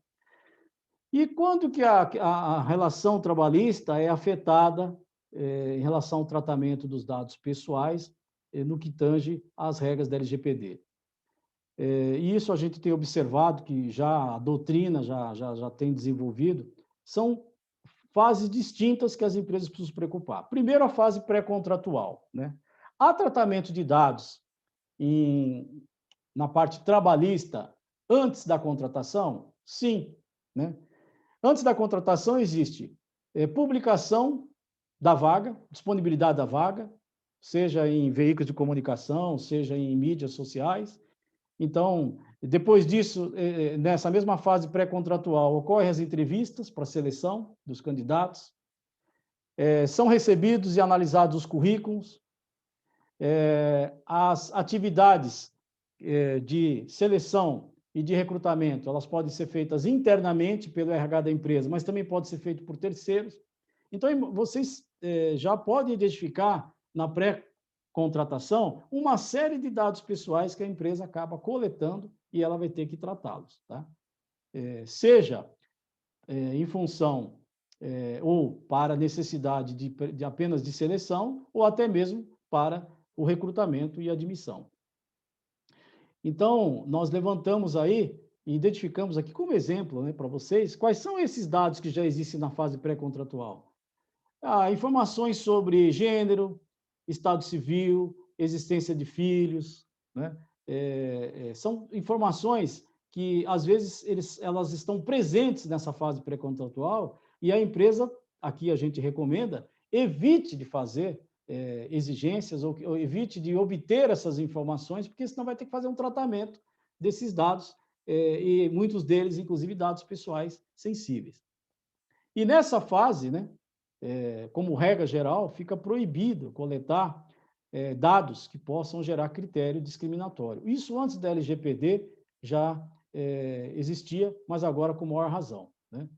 Speaker 3: E quando que a relação trabalhista é afetada em relação ao tratamento dos dados pessoais no que tange às regras da LGPD? E isso a gente tem observado que já a doutrina já tem desenvolvido, são fases distintas que as empresas precisam se preocupar. Primeiro, a fase pré-contratual, né? Há tratamento de dados na parte trabalhista antes da contratação? Sim, né? Antes da contratação existe publicação da vaga, disponibilidade da vaga, seja em veículos de comunicação, seja em mídias sociais. Então, depois disso, nessa mesma fase pré-contratual, ocorrem as entrevistas para seleção dos candidatos, são recebidos e analisados os currículos, as atividades de seleção e de recrutamento, elas podem ser feitas internamente pelo RH da empresa, mas também pode ser feito por terceiros. Então, vocês já podem identificar na pré-contratação uma série de dados pessoais que a empresa acaba coletando e ela vai ter que tratá-los, tá? Seja em função ou para necessidade de apenas de seleção, ou até mesmo para o recrutamento e admissão. Então, nós levantamos aí e identificamos aqui como exemplo, né, para vocês, quais são esses dados que já existem na fase pré-contratual. Informações sobre gênero, estado civil, existência de filhos, né? São informações que, às vezes, elas estão presentes nessa fase pré-contratual e a empresa, aqui a gente recomenda, evite de fazer exigências ou evite de obter essas informações, porque senão vai ter que fazer um tratamento desses dados, e muitos deles, inclusive, dados pessoais sensíveis. E nessa fase, né, como regra geral, fica proibido coletar dados que possam gerar critério discriminatório. Isso antes da LGPD já existia, mas agora com maior razão, né?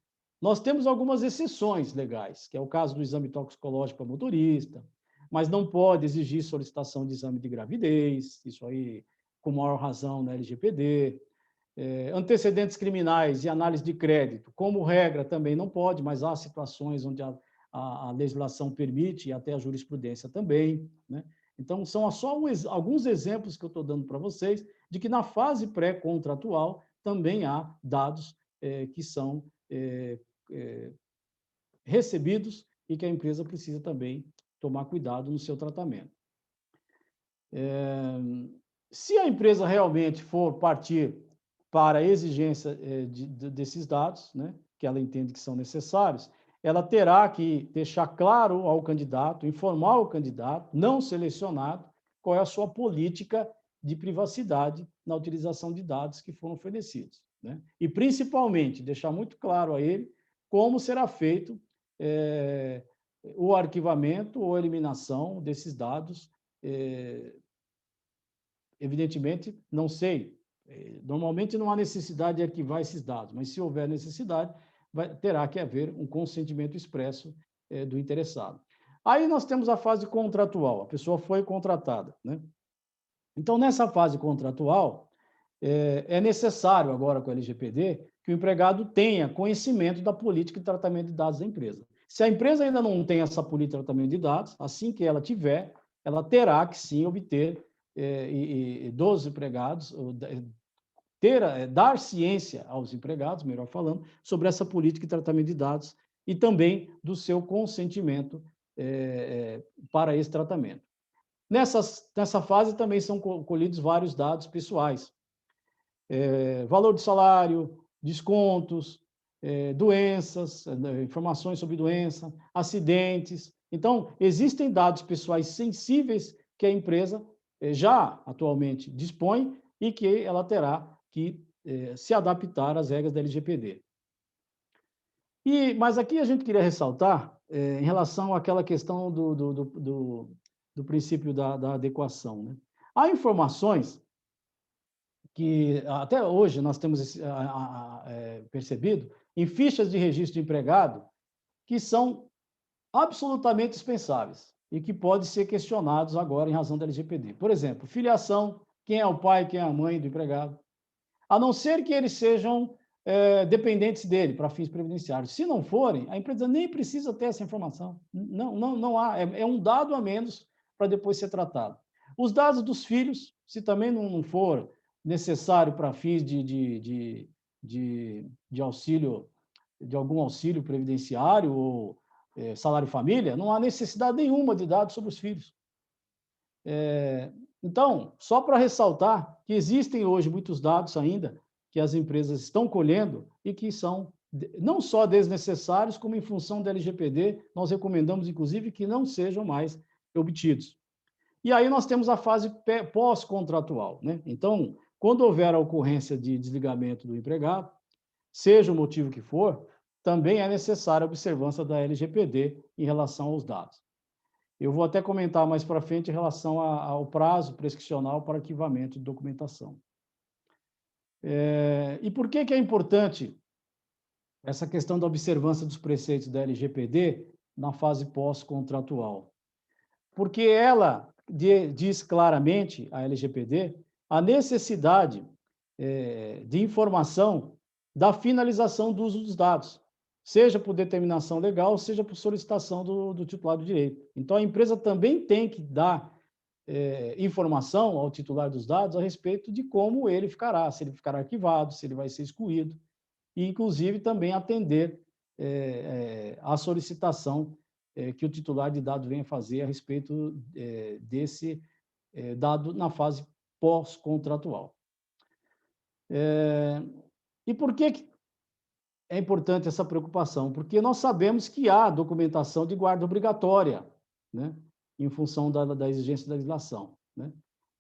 Speaker 3: Nós temos algumas exceções legais, que é o caso do exame toxicológico para motorista, mas não pode exigir solicitação de exame de gravidez, isso aí com maior razão na LGPD. Antecedentes criminais e análise de crédito, como regra, também não pode, mas há situações onde a legislação permite e até a jurisprudência também, né? Então, são só alguns exemplos que eu estou dando para vocês de que na fase pré-contratual também há dados que são recebidos e que a empresa precisa também tomar cuidado no seu tratamento. Se a empresa realmente for partir para a exigência desses dados, né, que ela entende que são necessários, ela terá que deixar claro ao candidato, informar o candidato não selecionado qual é a sua política de privacidade na utilização de dados que foram fornecidos, né? E, principalmente, deixar muito claro a ele como será feito o arquivamento ou eliminação desses dados. Evidentemente, não sei, normalmente não há necessidade de arquivar esses dados, mas se houver necessidade, terá que haver um consentimento expresso do interessado. Aí nós temos a fase contratual, a pessoa foi contratada, né? Então, nessa fase contratual, é necessário agora com o LGPD que o empregado tenha conhecimento da política de tratamento de dados da empresa. Se a empresa ainda não tem essa política de tratamento de dados, assim que ela tiver, ela terá que sim obter dos empregados, dar ciência aos empregados, melhor falando, sobre essa política de tratamento de dados e também do seu consentimento para esse tratamento. Nessa fase também são colhidos vários dados pessoais, valor de salário, descontos, doenças, informações sobre doença, acidentes. Então, existem dados pessoais sensíveis que a empresa já atualmente dispõe e que ela terá que se adaptar às regras da LGPD. Mas aqui a gente queria ressaltar, em relação àquela questão do princípio da adequação, né? Há informações que até hoje nós temos percebido em fichas de registro de empregado que são absolutamente dispensáveis e que podem ser questionados agora em razão da LGPD. Por exemplo, filiação, quem é o pai, quem é a mãe do empregado, a não ser que eles sejam dependentes dele para fins previdenciários. Se não forem, a empresa nem precisa ter essa informação. Não há, é um dado a menos para depois ser tratado. Os dados dos filhos, se também não for necessário para fins de auxílio, de algum auxílio previdenciário ou salário família, não há necessidade nenhuma de dados sobre os filhos. Então, só para ressaltar que existem hoje muitos dados ainda que as empresas estão colhendo e que são não só desnecessários, como em função da LGPD, nós recomendamos, inclusive, que não sejam mais obtidos. E aí nós temos a fase pós-contratual, né? Então, quando houver a ocorrência de desligamento do empregado, seja o motivo que for, também é necessária a observância da LGPD em relação aos dados. Eu vou até comentar mais para frente em relação ao prazo prescricional para arquivamento de documentação. E por que é importante essa questão da observância dos preceitos da LGPD na fase pós-contratual? Porque ela diz claramente, a LGPD, a necessidade de informação da finalização do uso dos dados, seja por determinação legal, seja por solicitação do titular do direito. Então, a empresa também tem que dar informação ao titular dos dados a respeito de como ele ficará, se ele ficará arquivado, se ele vai ser excluído, e, inclusive, também atender à solicitação que o titular de dados venha fazer a respeito desse dado na fase pós-contratual. E por que é importante essa preocupação? Porque nós sabemos que há documentação de guarda obrigatória, né, em função da exigência da legislação, né?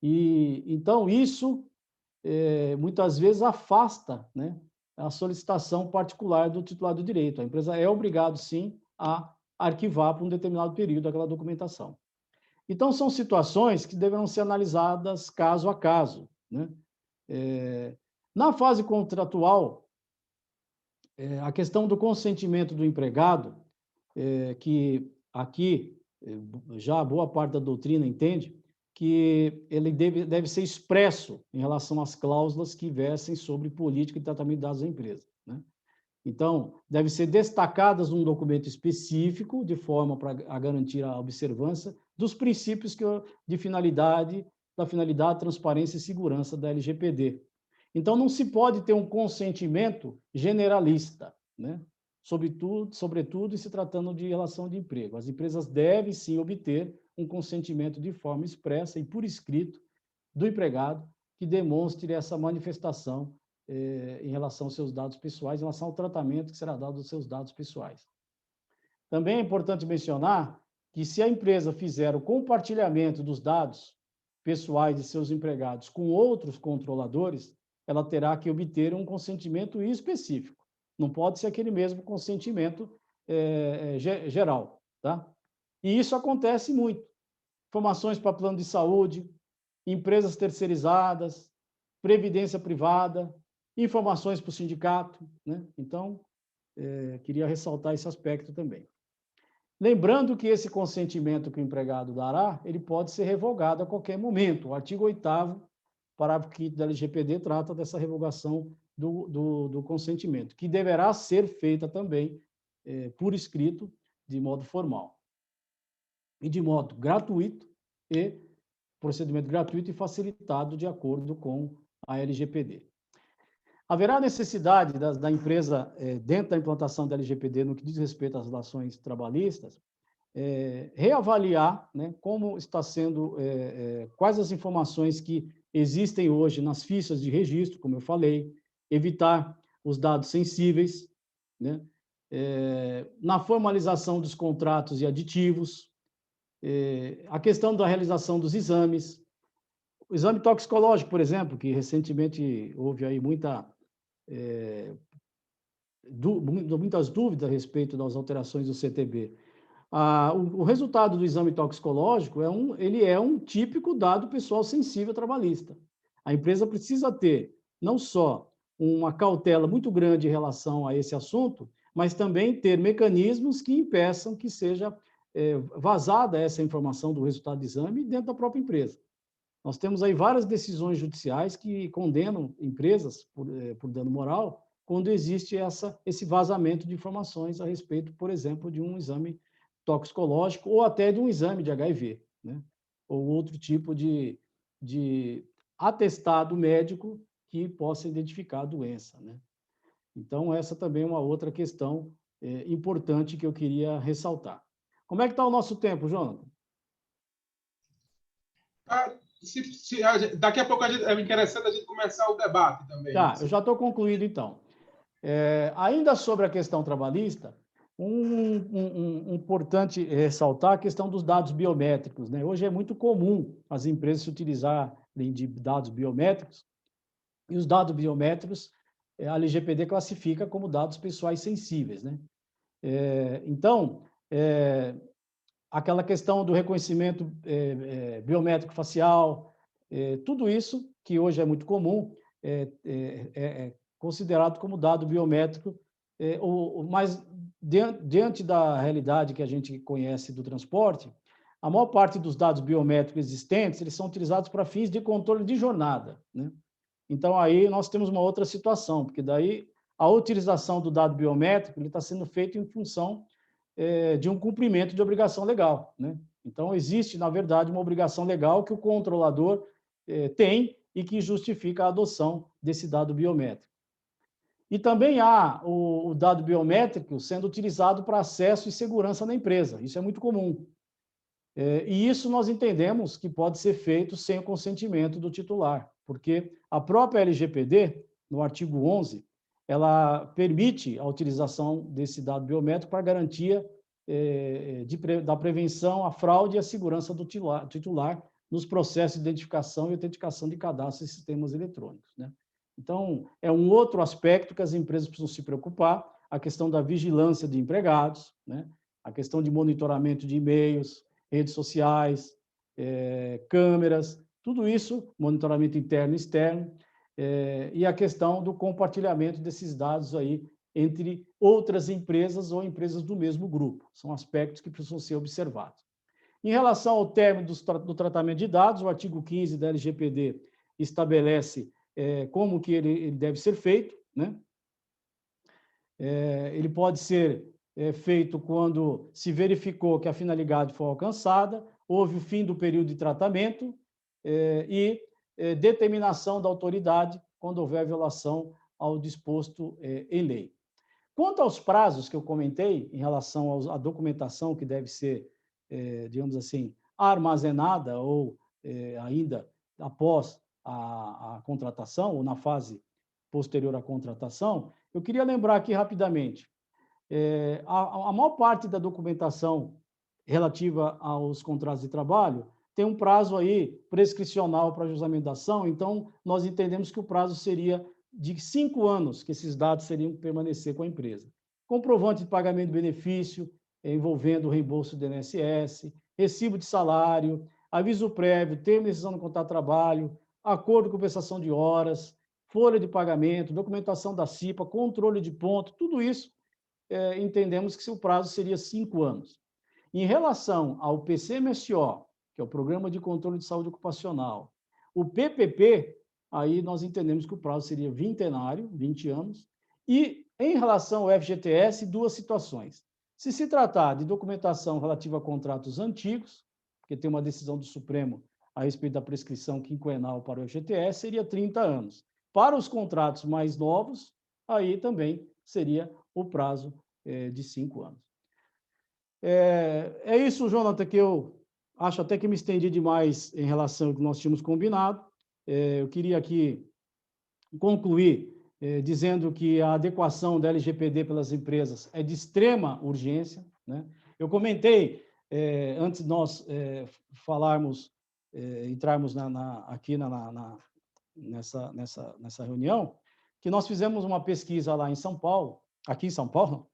Speaker 3: E, então, isso muitas vezes afasta, né, a solicitação particular do titular do direito. A empresa é obrigada, sim, a arquivar por um determinado período aquela documentação. Então, são situações que deverão ser analisadas caso a caso, né? Na fase contratual, a questão do consentimento do empregado, que aqui já boa parte da doutrina entende que ele deve ser expresso em relação às cláusulas que versem sobre política de tratamento de dados da empresa, né? Então, deve ser destacadas num documento específico, de forma a garantir a observância dos princípios da finalidade, transparência e segurança da LGPD. Então, não se pode ter um consentimento generalista, né? sobretudo em se tratando de relação de emprego. As empresas devem, sim, obter um consentimento de forma expressa e por escrito do empregado que demonstre essa manifestação em relação aos seus dados pessoais, em relação ao tratamento que será dado aos seus dados pessoais. Também é importante mencionar que, se a empresa fizer o compartilhamento dos dados pessoais de seus empregados com outros controladores, ela terá que obter um consentimento específico. Não pode ser aquele mesmo consentimento geral, tá? E isso acontece muito. Informações para plano de saúde, empresas terceirizadas, previdência privada, informações para o sindicato, né? Então, queria ressaltar esse aspecto também. Lembrando que esse consentimento que o empregado dará, ele pode ser revogado a qualquer momento. O artigo 8º, parágrafo 5º da LGPD, trata dessa revogação do consentimento, que deverá ser feita também por escrito, de modo formal. E de modo gratuito, e procedimento gratuito e facilitado de acordo com a LGPD. Haverá necessidade da empresa, dentro da implantação da LGPD, no que diz respeito às relações trabalhistas, reavaliar, né, como está sendo, quais as informações que existem hoje nas fichas de registro, como eu falei, evitar os dados sensíveis, né, na formalização dos contratos e aditivos, a questão da realização dos exames, o exame toxicológico, por exemplo, que recentemente houve aí muitas dúvidas a respeito das alterações do CTB. O resultado do exame toxicológico ele é um típico dado pessoal sensível trabalhista. A empresa precisa ter não só uma cautela muito grande em relação a esse assunto, mas também ter mecanismos que impeçam que seja vazada essa informação do resultado do exame dentro da própria empresa. Nós temos aí várias decisões judiciais que condenam empresas por dano moral quando existe esse vazamento de informações a respeito, por exemplo, de um exame toxicológico ou até de um exame de HIV, né? Ou outro tipo de atestado médico que possa identificar a doença, né? Então, essa também é uma outra questão importante que eu queria ressaltar. Como é que está o nosso tempo, Jonathan?
Speaker 1: Daqui a pouco é interessante a gente começar o debate também.
Speaker 3: Tá, eu já estou concluído, então. Ainda sobre a questão trabalhista, importante ressaltar a questão dos dados biométricos, né? Hoje é muito comum as empresas se utilizarem de dados biométricos, e os dados biométricos, a LGPD classifica como dados pessoais sensíveis, né? Então, aquela questão do reconhecimento biométrico facial, tudo isso, que hoje é muito comum, é considerado como dado biométrico, mas diante da realidade que a gente conhece do transporte, a maior parte dos dados biométricos existentes, eles são utilizados para fins de controle de jornada, né? Então, aí nós temos uma outra situação, porque daí a utilização do dado biométrico está sendo feita em função de um cumprimento de obrigação legal, né? Então, existe, na verdade, uma obrigação legal que o controlador tem e que justifica a adoção desse dado biométrico. E também há o dado biométrico sendo utilizado para acesso e segurança na empresa. Isso é muito comum. E isso nós entendemos que pode ser feito sem o consentimento do titular, porque a própria LGPD, no artigo 11, ela permite a utilização desse dado biométrico para garantia da prevenção à fraude e à segurança do titular nos processos de identificação e autenticação de cadastros e sistemas eletrônicos, né? Então, é um outro aspecto que as empresas precisam se preocupar, a questão da vigilância de empregados, né? A questão de monitoramento de e-mails, redes sociais, câmeras, tudo isso, monitoramento interno e externo, e a questão do compartilhamento desses dados aí entre outras empresas ou empresas do mesmo grupo. São aspectos que precisam ser observados. Em relação ao término do tratamento de dados, o artigo 15 da LGPD estabelece como que ele deve ser feito, né? Ele pode ser feito quando se verificou que a finalidade foi alcançada, houve o fim do período de tratamento e determinação da autoridade quando houver violação ao disposto em lei. Quanto aos prazos que eu comentei, em relação à documentação que deve ser, digamos assim, armazenada ou ainda após a contratação ou na fase posterior à contratação, eu queria lembrar aqui rapidamente, a maior parte da documentação relativa aos contratos de trabalho tem um prazo aí prescricional para ajustamento da ação, então nós entendemos que o prazo seria de 5 anos que esses dados seriam permanecer com a empresa. Comprovante de pagamento de benefício, envolvendo o reembolso do INSS, recibo de salário, aviso prévio, termo de decisão do contrato de trabalho, acordo de compensação de horas, folha de pagamento, documentação da CIPA, controle de ponto, tudo isso entendemos que o prazo seria 5 anos. Em relação ao PCMSO, que é o Programa de Controle de Saúde Ocupacional, o PPP, aí nós entendemos que o prazo seria vintenário, 20 anos, e em relação ao FGTS, 2 situações. Se tratar de documentação relativa a contratos antigos, porque tem uma decisão do Supremo a respeito da prescrição quinquenal para o FGTS, seria 30 anos. Para os contratos mais novos, aí também seria o prazo de 5 anos. É isso, Jonathan, que eu acho até que me estendi demais em relação ao que nós tínhamos combinado. Eu queria aqui concluir dizendo que a adequação da LGPD pelas empresas é de extrema urgência, né? Eu comentei, antes de nós entrarmos aqui nessa reunião, que nós fizemos uma pesquisa lá em São Paulo, aqui em São Paulo,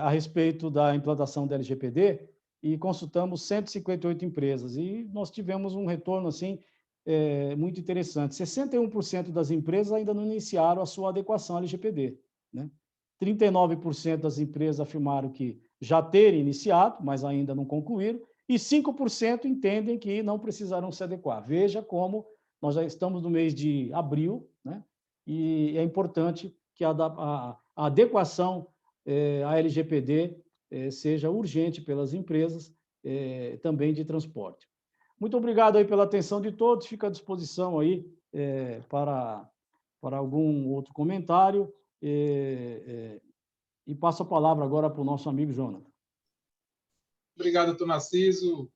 Speaker 3: a respeito da implantação da LGPD e consultamos 158 empresas e nós tivemos um retorno assim muito interessante. 61% das empresas ainda não iniciaram a sua adequação à LGPD, né? 39% das empresas afirmaram que já terem iniciado, mas ainda não concluíram, e 5% entendem que não precisarão se adequar. Veja como nós já estamos no mês de abril, né? E é importante que a adequação a LGPD seja urgente pelas empresas também de transporte. Muito obrigado aí pela atenção de todos, fico à disposição aí para algum outro comentário e passo a palavra agora para o nosso amigo Jonathan.
Speaker 1: Obrigado, doutor Narciso.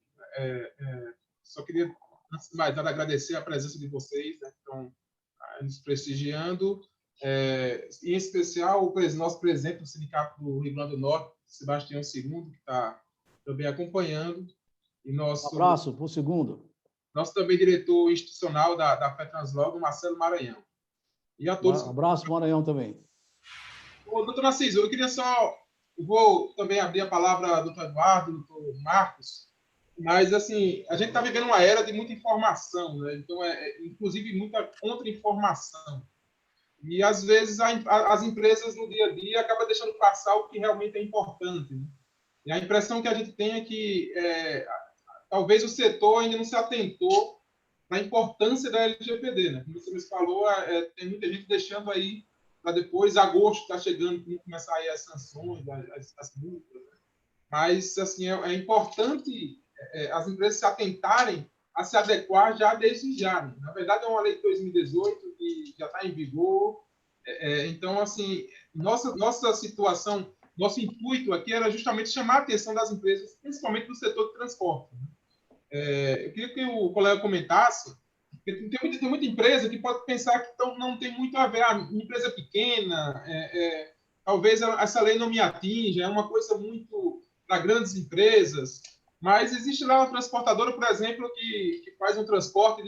Speaker 1: Só queria, antes de mais nada, agradecer a presença de vocês, né, que estão nos prestigiando. Em especial o nosso presidente do Sindicato do Rio Grande do Norte, Sebastião II, que está também acompanhando. E
Speaker 3: Um abraço para o segundo.
Speaker 1: Nosso também diretor institucional da FETransLog, Marcelo Maranhão. E a todos.
Speaker 3: Um abraço, Maranhão, também.
Speaker 1: Doutor Narciso, eu vou também abrir a palavra ao doutor Eduardo, doutor Marcos, mas, assim, a gente está vivendo uma era de muita informação, né? Então, inclusive, muita contra-informação. E, às vezes, as empresas, no dia a dia, acabam deixando passar o que realmente é importante, né? E a impressão que a gente tem é que talvez o setor ainda não se atentou na importância da LGPD, né? Como você me falou, tem muita gente deixando aí para depois, agosto está chegando, quando começar aí as sanções, as multas, né? Mas, assim, é importante as empresas se atentarem a se adequar já desde já, né? Na verdade, é uma lei de 2018 que já está em vigor. Então, assim, nossa situação, nosso intuito aqui era justamente chamar a atenção das empresas, principalmente do setor de transporte, né? Eu queria que o colega comentasse, porque tem muita empresa que pode pensar que não tem muito a ver, uma empresa pequena, talvez essa lei não me atinja, é uma coisa muito para grandes empresas, mas existe lá uma transportadora, por exemplo, que faz um transporte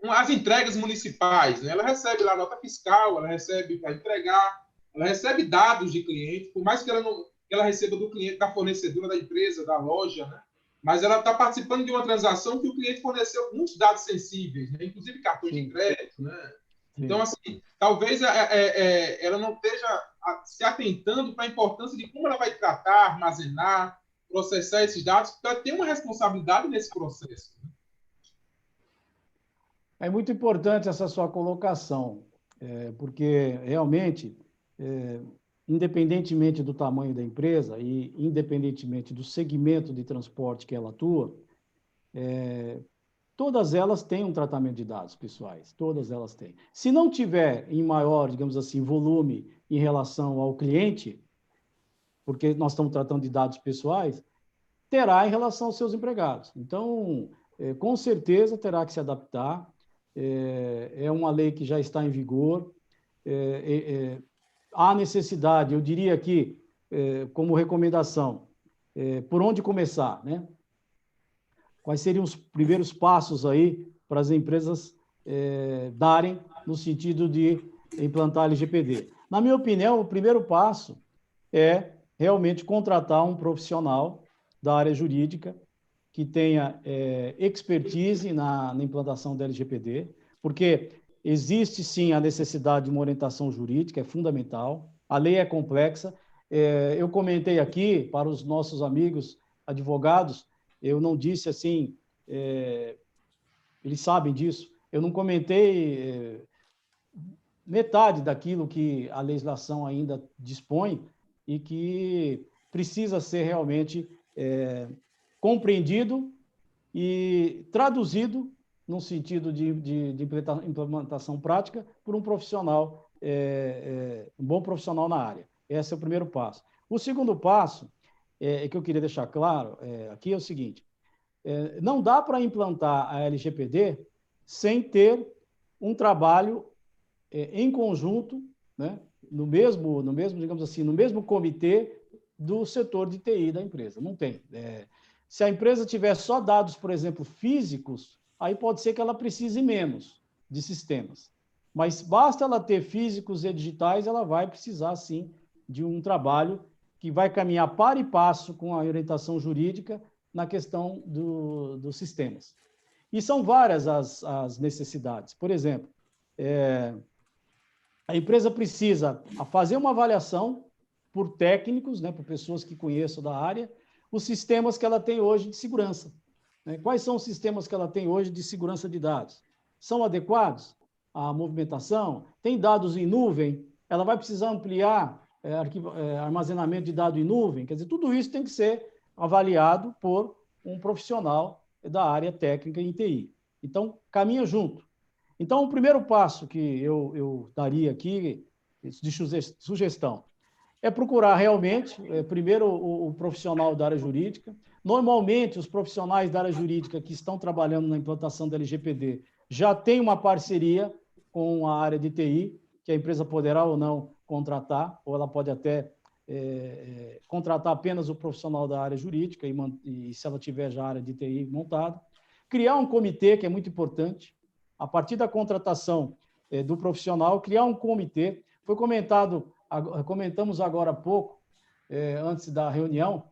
Speaker 1: as entregas municipais, né? Ela recebe lá nota fiscal, ela recebe para entregar, ela recebe dados de cliente, por mais que ela receba do cliente, da fornecedora da empresa, da loja, né? Mas ela está participando de uma transação que o cliente forneceu muitos dados sensíveis, né? Inclusive cartões de crédito, né? Então, assim, talvez ela não esteja se atentando para a importância de como ela vai tratar, armazenar, processar esses dados, para ter uma responsabilidade nesse processo, né?
Speaker 3: É muito importante essa sua colocação, porque realmente, independentemente do tamanho da empresa e independentemente do segmento de transporte que ela atua, todas elas têm um tratamento de dados pessoais, todas elas têm. Se não tiver em maior, digamos assim, volume em relação ao cliente, porque nós estamos tratando de dados pessoais, terá em relação aos seus empregados. Então, com certeza terá que se adaptar. É uma lei que já está em vigor. Há necessidade, eu diria aqui, como recomendação, por onde começar, né? Quais seriam os primeiros passos aí para as empresas darem no sentido de implantar a LGPD? Na minha opinião, o primeiro passo é realmente contratar um profissional da área jurídica que tenha expertise na implantação da LGPD, porque existe sim a necessidade de uma orientação jurídica, é fundamental, a lei é complexa. Eu comentei aqui para os nossos amigos advogados, eu não disse assim, eles sabem disso, eu não comentei metade daquilo que a legislação ainda dispõe e que precisa ser realmente compreendido e traduzido no sentido de implementação prática por um profissional, um bom profissional na área. Esse é o primeiro passo. O segundo passo, que eu queria deixar claro aqui é o seguinte, não dá para implantar a LGPD sem ter um trabalho em conjunto, né, no mesmo, digamos assim, no mesmo comitê do setor de TI da empresa. Não tem. Se a empresa tiver só dados, por exemplo, físicos, aí pode ser que ela precise menos de sistemas. Mas basta ela ter físicos e digitais, ela vai precisar, sim, de um trabalho que vai caminhar par e passo com a orientação jurídica na questão dos sistemas. E são várias as necessidades. Por exemplo, a empresa precisa fazer uma avaliação por técnicos, né, por pessoas que conheçam da área, os sistemas que ela tem hoje de segurança. Né? Quais são os sistemas que ela tem hoje de segurança de dados? São adequados à movimentação? Tem dados em nuvem? Ela vai precisar ampliar armazenamento de dados em nuvem? Quer dizer, tudo isso tem que ser avaliado por um profissional da área técnica em TI. Então, caminha junto. Então, o primeiro passo que eu daria aqui, de sugestão, é procurar realmente, primeiro, o profissional da área jurídica. Normalmente, os profissionais da área jurídica que estão trabalhando na implantação da LGPD já têm uma parceria com a área de TI, que a empresa poderá ou não contratar, ou ela pode até contratar apenas o profissional da área jurídica, e se ela tiver já a área de TI montada. Criar um comitê, que é muito importante, a partir da contratação do profissional, criar um comitê. Foi comentamos agora há pouco, antes da reunião,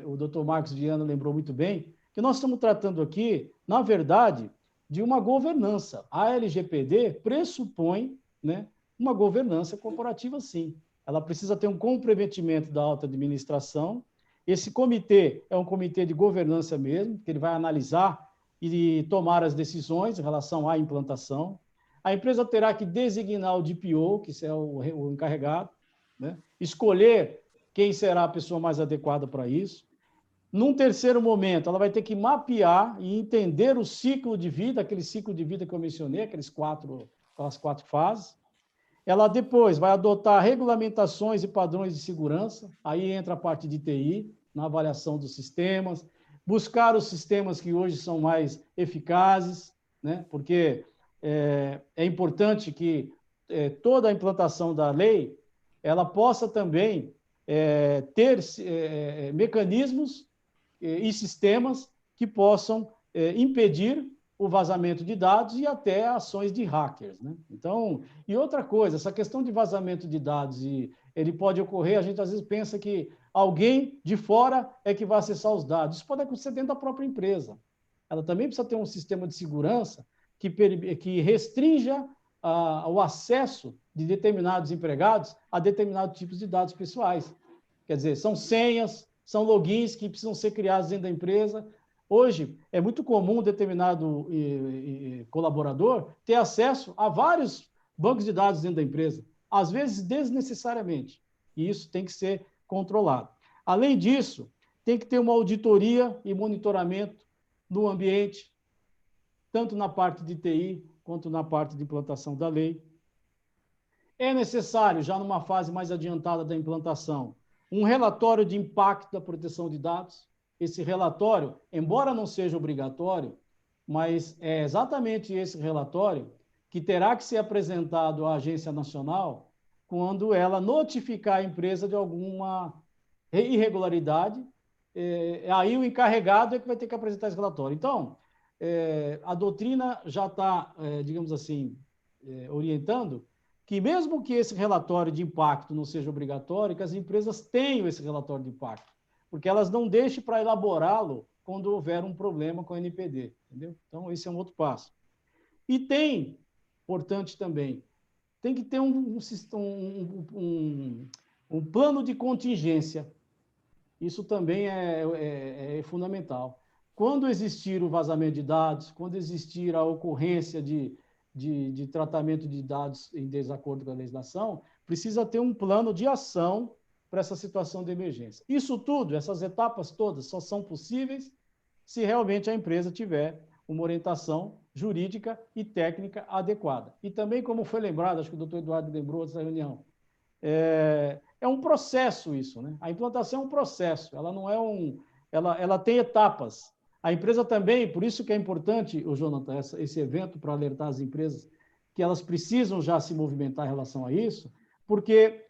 Speaker 3: o doutor Marcos Viana lembrou muito bem, que nós estamos tratando aqui, na verdade, de uma governança. A LGPD pressupõe, né, uma governança corporativa, sim. Ela precisa ter um comprometimento da alta administração. Esse comitê é um comitê de governança mesmo, que ele vai analisar e tomar as decisões em relação à implantação. A empresa terá que designar o DPO, que é o encarregado, né? Escolher quem será a pessoa mais adequada para isso. Num terceiro momento, ela vai ter que mapear e entender o ciclo de vida, aquele ciclo de vida que eu mencionei, aquelas quatro fases. Ela depois vai adotar regulamentações e padrões de segurança, aí entra a parte de TI, na avaliação dos sistemas, buscar os sistemas que hoje são mais eficazes, né? Porque é importante que toda a implantação da lei ela possa também ter mecanismos e sistemas que possam impedir o vazamento de dados e até ações de hackers, né? Então, e outra coisa, essa questão de vazamento de dados, ele pode ocorrer, a gente às vezes pensa que alguém de fora é que vai acessar os dados. Isso pode acontecer dentro da própria empresa. Ela também precisa ter um sistema de segurança que restrinja o acesso de determinados empregados a determinados tipos de dados pessoais. Quer dizer, são senhas, são logins que precisam ser criados dentro da empresa. Hoje, é muito comum um determinado colaborador ter acesso a vários bancos de dados dentro da empresa, às vezes desnecessariamente. E isso tem que ser controlado. Além disso, tem que ter uma auditoria e monitoramento no ambiente tanto na parte de TI quanto na parte de implantação da lei. É necessário, já numa fase mais adiantada da implantação, um relatório de impacto da proteção de dados. Esse relatório, embora não seja obrigatório, mas é exatamente esse relatório que terá que ser apresentado à Agência Nacional quando ela notificar a empresa de alguma irregularidade. Aí o encarregado é que vai ter que apresentar esse relatório. Então, a doutrina já está, digamos assim, orientando que mesmo que esse relatório de impacto não seja obrigatório, que as empresas tenham esse relatório de impacto, porque elas não deixem para elaborá-lo quando houver um problema com a NPD, entendeu? Então, esse é um outro passo. E tem, importante também, tem que ter um plano de contingência. Isso também é fundamental. Quando existir o vazamento de dados, quando existir a ocorrência de tratamento de dados em desacordo com a legislação, precisa ter um plano de ação para essa situação de emergência. Isso tudo, essas etapas todas, só são possíveis se realmente a empresa tiver uma orientação jurídica e técnica adequada. E também, como foi lembrado, acho que o doutor Eduardo lembrou dessa reunião, é um processo isso, né? A implantação é um processo, ela não é ela tem etapas. A empresa também, por isso que é importante, o Jonathan, esse evento para alertar as empresas que elas precisam já se movimentar em relação a isso, porque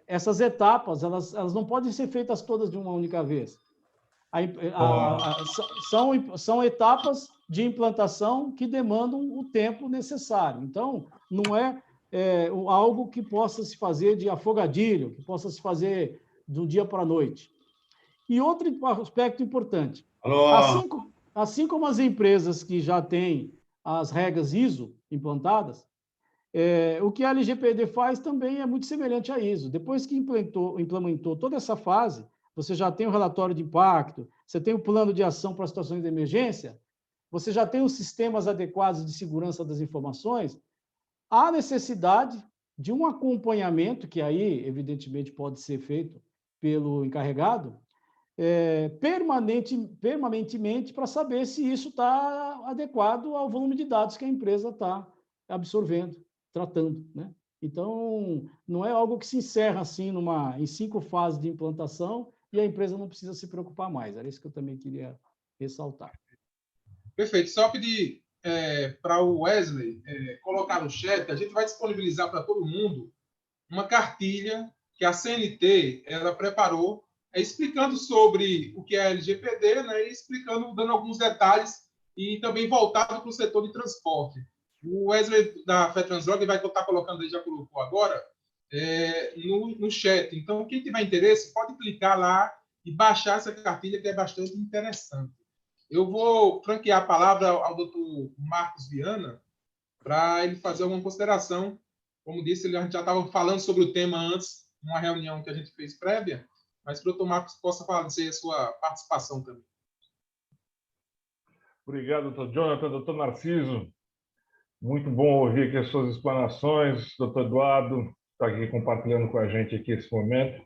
Speaker 3: essas etapas, elas não podem ser feitas todas de uma única vez. São etapas de implantação que demandam o tempo necessário. Então, não é algo que possa se fazer de afogadilho, que possa se fazer do dia para a noite. E outro aspecto importante, assim como as empresas que já têm as regras ISO implantadas, o que a LGPD faz também é muito semelhante à ISO. Depois que implementou toda essa fase, você já tem o relatório de impacto, você tem o plano de ação para situações de emergência, você já tem os sistemas adequados de segurança das informações, há necessidade de um acompanhamento, que aí, evidentemente, pode ser feito pelo encarregado, permanentemente para saber se isso está adequado ao volume de dados que a empresa está absorvendo, tratando, né? Então, não é algo que se encerra assim em 5 fases de implantação e a empresa não precisa se preocupar mais. Era isso que eu também queria ressaltar.
Speaker 1: Perfeito. Só pedir para o Wesley colocar no chat, a gente vai disponibilizar para todo mundo uma cartilha que a CNT ela preparou, explicando sobre o que é a LGPD, né, e explicando, dando alguns detalhes e também voltado para o setor de transporte. O Wesley da FETransDrog vai estar colocando aí, já colocou agora, no chat. Então, quem tiver interesse, pode clicar lá e baixar essa cartilha, que é bastante interessante. Eu vou franquear a palavra ao doutor Marcos Viana para ele fazer alguma consideração. Como disse, a gente já estava falando sobre o tema antes, numa reunião que a gente fez prévia, mas que o doutor Marcos possa fazer a sua participação também.
Speaker 4: Obrigado, doutor Jonathan, doutor Narciso. Muito bom ouvir aqui as suas explanações. Doutor Eduardo está aqui compartilhando com a gente aqui esse momento.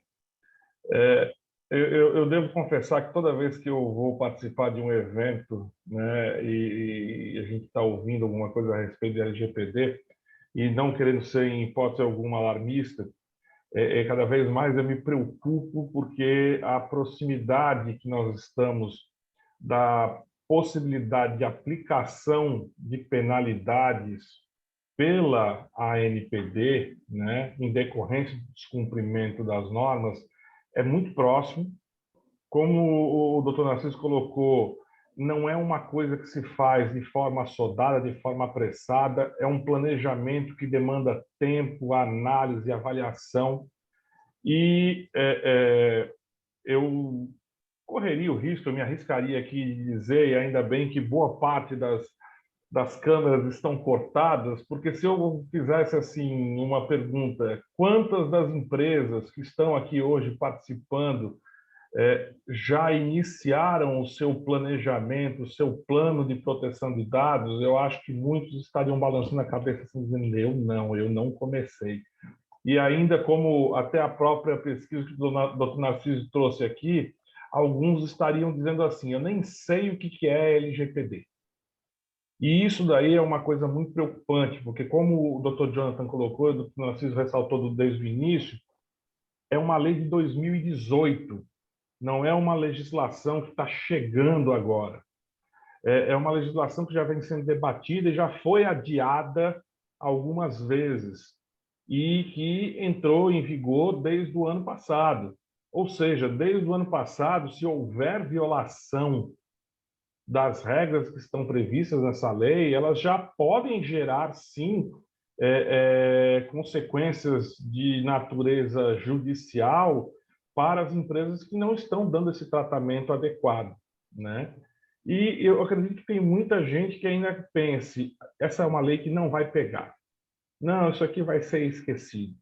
Speaker 4: Eu devo confessar que toda vez que eu vou participar de um evento, né, e a gente está ouvindo alguma coisa a respeito da LGPD, e não querendo ser, em hipótese alguma, alarmista, cada vez mais eu me preocupo porque a proximidade que nós estamos da possibilidade de aplicação de penalidades pela ANPD, né, em decorrência do descumprimento das normas, é muito próximo. Como o doutor Narciso colocou, não é uma coisa que se faz de forma assodada, de forma apressada, é um planejamento que demanda tempo, análise, avaliação, e eu correria o risco, eu me arriscaria aqui de dizer, e ainda bem que boa parte das câmeras estão cortadas, porque se eu fizesse assim uma pergunta, quantas das empresas que estão aqui hoje participando já iniciaram o seu planejamento, o seu plano de proteção de dados, eu acho que muitos estariam balançando a cabeça assim, dizendo, eu não comecei. E ainda, como até a própria pesquisa que o doutor Narciso trouxe aqui, alguns estariam dizendo assim, eu nem sei o que é LGPD. E isso daí é uma coisa muito preocupante, porque como o Dr. Jonathan colocou, o Dr. Narciso ressaltou desde o início, é uma lei de 2018, não é uma legislação que está chegando agora. É uma legislação que já vem sendo debatida e já foi adiada algumas vezes e que entrou em vigor desde o ano passado. Ou seja, desde o ano passado, se houver violação das regras que estão previstas nessa lei, elas já podem gerar, sim, consequências de natureza judicial para as empresas que não estão dando esse tratamento adequado, né? E eu acredito que tem muita gente que ainda pense, essa é uma lei que não vai pegar. Não, isso aqui vai ser esquecido,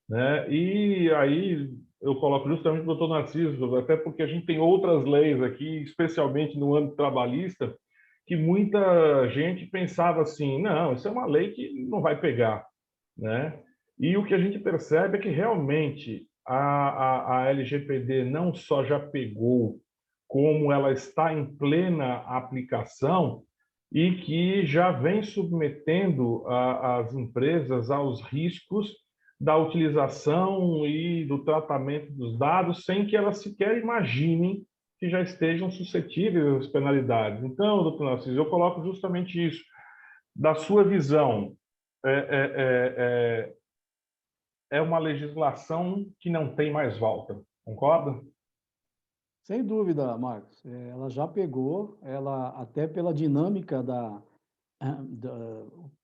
Speaker 4: né? E aí eu coloco justamente o doutor Narciso, até porque a gente tem outras leis aqui, especialmente no âmbito trabalhista, que muita gente pensava assim, não, isso é uma lei que não vai pegar, né? E o que a gente percebe é que realmente a LGPD não só já pegou, como ela está em plena aplicação e que já vem submetendo as empresas aos riscos da utilização e do tratamento dos dados sem que elas sequer imaginem que já estejam suscetíveis às penalidades. Então, doutor Narciso, eu coloco justamente isso. Da sua visão, é uma legislação que não tem mais volta, concorda?
Speaker 3: Sem dúvida, Marcos. Ela já pegou, ela até pela dinâmica da,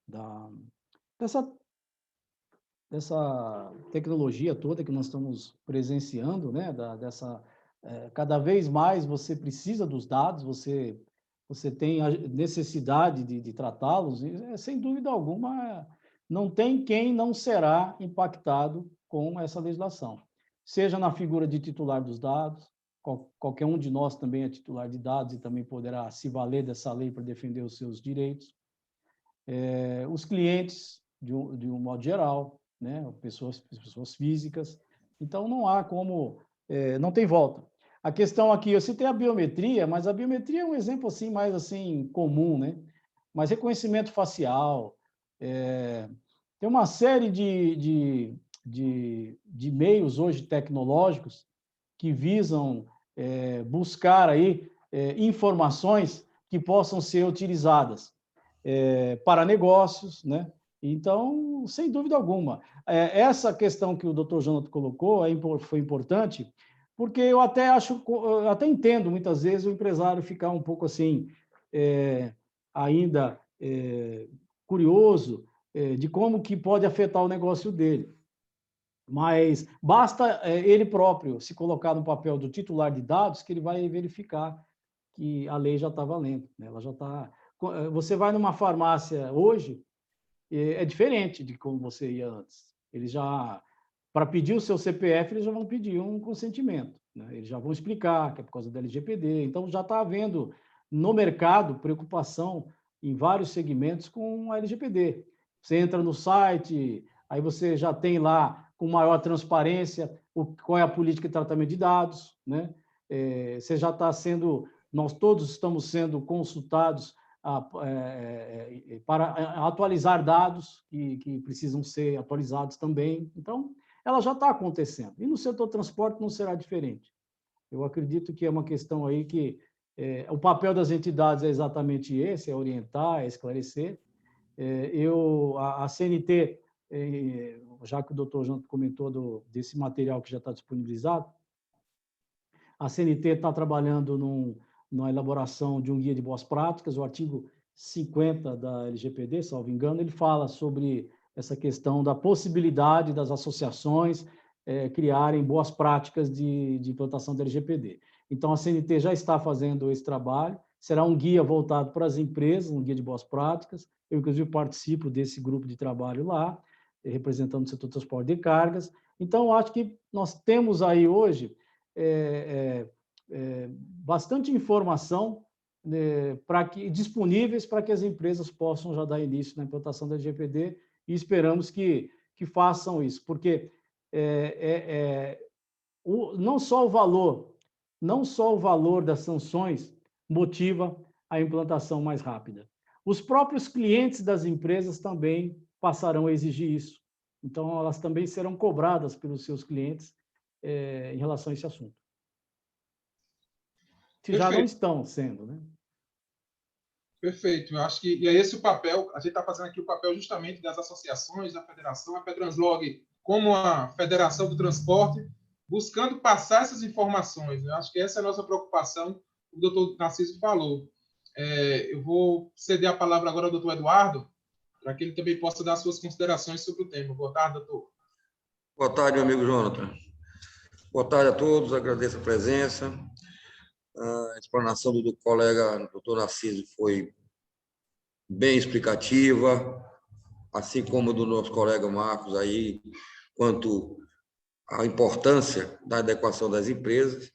Speaker 3: da- dessa tecnologia toda que nós estamos presenciando, né? Cada vez mais você precisa dos dados, você tem a necessidade de tratá-los, e, sem dúvida alguma, não tem quem não será impactado com essa legislação. Seja na figura de titular dos dados, qualquer um de nós também é titular de dados e também poderá se valer dessa lei para defender os seus direitos. Os clientes, de um modo geral, né? Pessoas físicas. Então, não há como, não tem volta. A questão aqui, eu citei a biometria, mas a biometria é um exemplo assim mais assim comum, né? Mas reconhecimento facial, tem uma série de meios hoje tecnológicos que visam buscar aí informações que possam ser utilizadas para negócios, né? Então, sem dúvida alguma, essa questão que o Dr. Jonathan colocou foi importante, porque eu até entendo muitas vezes o empresário ficar um pouco assim ainda curioso de como que pode afetar o negócio dele. Mas basta ele próprio se colocar no papel do titular de dados que ele vai verificar que a lei já está valendo, né? Ela já está. Você vai numa farmácia hoje, é diferente de como você ia antes. Eles já, para pedir o seu CPF, eles já vão pedir um consentimento, né? Eles já vão explicar que é por causa da LGPD. Então, já está havendo no mercado preocupação em vários segmentos com a LGPD. Você entra no site, aí você já tem lá com maior transparência qual é a política de tratamento de dados, né? Você já está sendo, nós todos estamos sendo consultados para atualizar dados que precisam ser atualizados também. Então, ela já está acontecendo. E no setor transporte não será diferente. Eu acredito que é uma questão aí que o papel das entidades é exatamente esse, é orientar, é esclarecer. A CNT, já que o doutor Janto comentou desse material que já está disponibilizado, a CNT está trabalhando na elaboração de um guia de boas práticas, o artigo 50 da LGPD, salvo engano, ele fala sobre essa questão da possibilidade das associações criarem boas práticas de implantação da LGPD. Então, a CNT já está fazendo esse trabalho, será um guia voltado para as empresas, um guia de boas práticas. Eu, inclusive, participo desse grupo de trabalho lá, representando o setor de transporte de cargas. Então, acho que nós temos aí hoje bastante informação disponíveis para que as empresas possam já dar início na implantação da LGPD e esperamos que façam isso, porque não só o valor das sanções motiva a implantação mais rápida. Os próprios clientes das empresas também passarão a exigir isso. Então, elas também serão cobradas pelos seus clientes em relação a esse assunto. Que já não estão sendo, né?
Speaker 1: Perfeito. Eu acho que é esse o papel. A gente está fazendo aqui o papel justamente das associações, da federação, a Fedranslog, como a Federação do Transporte, buscando passar essas informações. Eu acho que essa é a nossa preocupação, o doutor Narciso falou. Eu vou ceder a palavra agora ao doutor Eduardo, para que ele também possa dar suas considerações sobre o tema. Boa tarde, doutor.
Speaker 5: Boa tarde, meu amigo Jonathan. Boa tarde a todos, agradeço a presença. A explanação do colega doutor Narciso foi bem explicativa, assim como do nosso colega Marcos aí, quanto à importância da adequação das empresas.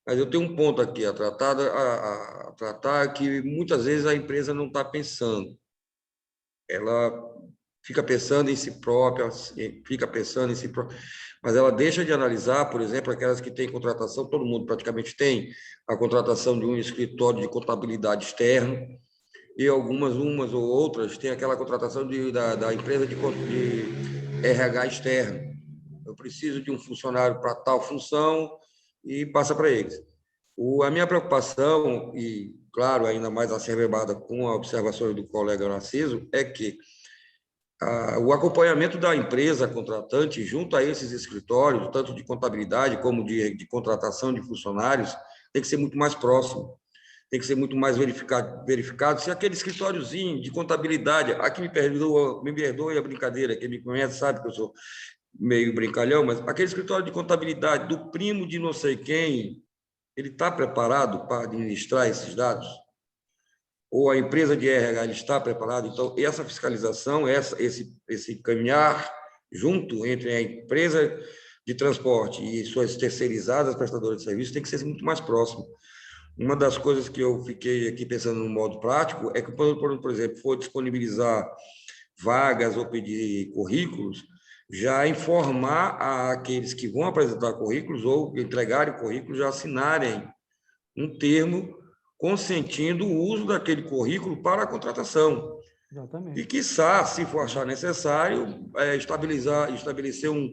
Speaker 5: Mas eu tenho um ponto aqui a tratar que muitas vezes a empresa não está pensando. Ela fica pensando em si própria, mas ela deixa de analisar, por exemplo, aquelas que têm contratação, todo mundo praticamente tem a contratação de um escritório de contabilidade externo, e algumas, umas ou outras, têm aquela contratação da empresa de RH externo. Eu preciso de um funcionário para tal função e passa para eles. A minha preocupação, e, claro, ainda mais acerbada com a observação do colega Narciso, é que o acompanhamento da empresa contratante junto a esses escritórios, tanto de contabilidade como de contratação de funcionários, tem que ser muito mais próximo, tem que ser muito mais verificado. Se aquele escritóriozinho de contabilidade, aqui me perdoe a brincadeira, quem me conhece sabe que eu sou meio brincalhão, mas aquele escritório de contabilidade do primo de não sei quem, ele está preparado para administrar esses dados? Ou a empresa de RH está preparada? Então, essa fiscalização, esse caminhar junto entre a empresa de transporte e suas terceirizadas prestadoras de serviço tem que ser muito mais próximo. Uma das coisas que eu fiquei aqui pensando no modo prático é que, por exemplo, for disponibilizar vagas ou pedir currículos, já informar aqueles que vão apresentar currículos ou entregarem currículos, já assinarem um termo consentindo o uso daquele currículo para a contratação.
Speaker 3: Exatamente.
Speaker 5: E, quiçá, se for achar necessário, estabelecer um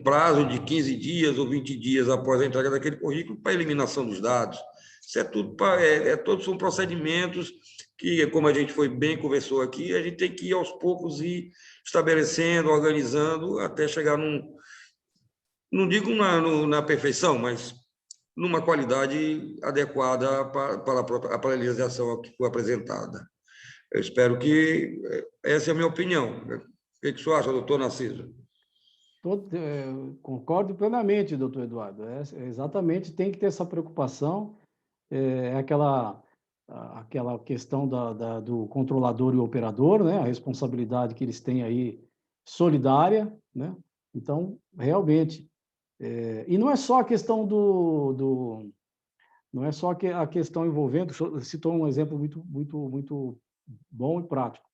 Speaker 5: prazo de 15 dias ou 20 dias após a entrega daquele currículo para a eliminação dos dados. Isso é tudo, todos são procedimentos que, como a gente conversou aqui, a gente tem que ir aos poucos ir estabelecendo, organizando, até chegar não digo na perfeição, mas numa qualidade adequada para a realização que foi apresentada. Eu espero que essa é a minha opinião. O que você acha, doutor Narciso?
Speaker 3: Concordo plenamente, doutor Eduardo. Exatamente, tem que ter essa preocupação. Aquela questão do controlador e operador, né? A responsabilidade que eles têm aí solidária, né? Então, realmente. E não é só a questão não é só a questão envolvendo, citou um exemplo muito, muito, muito bom e prático,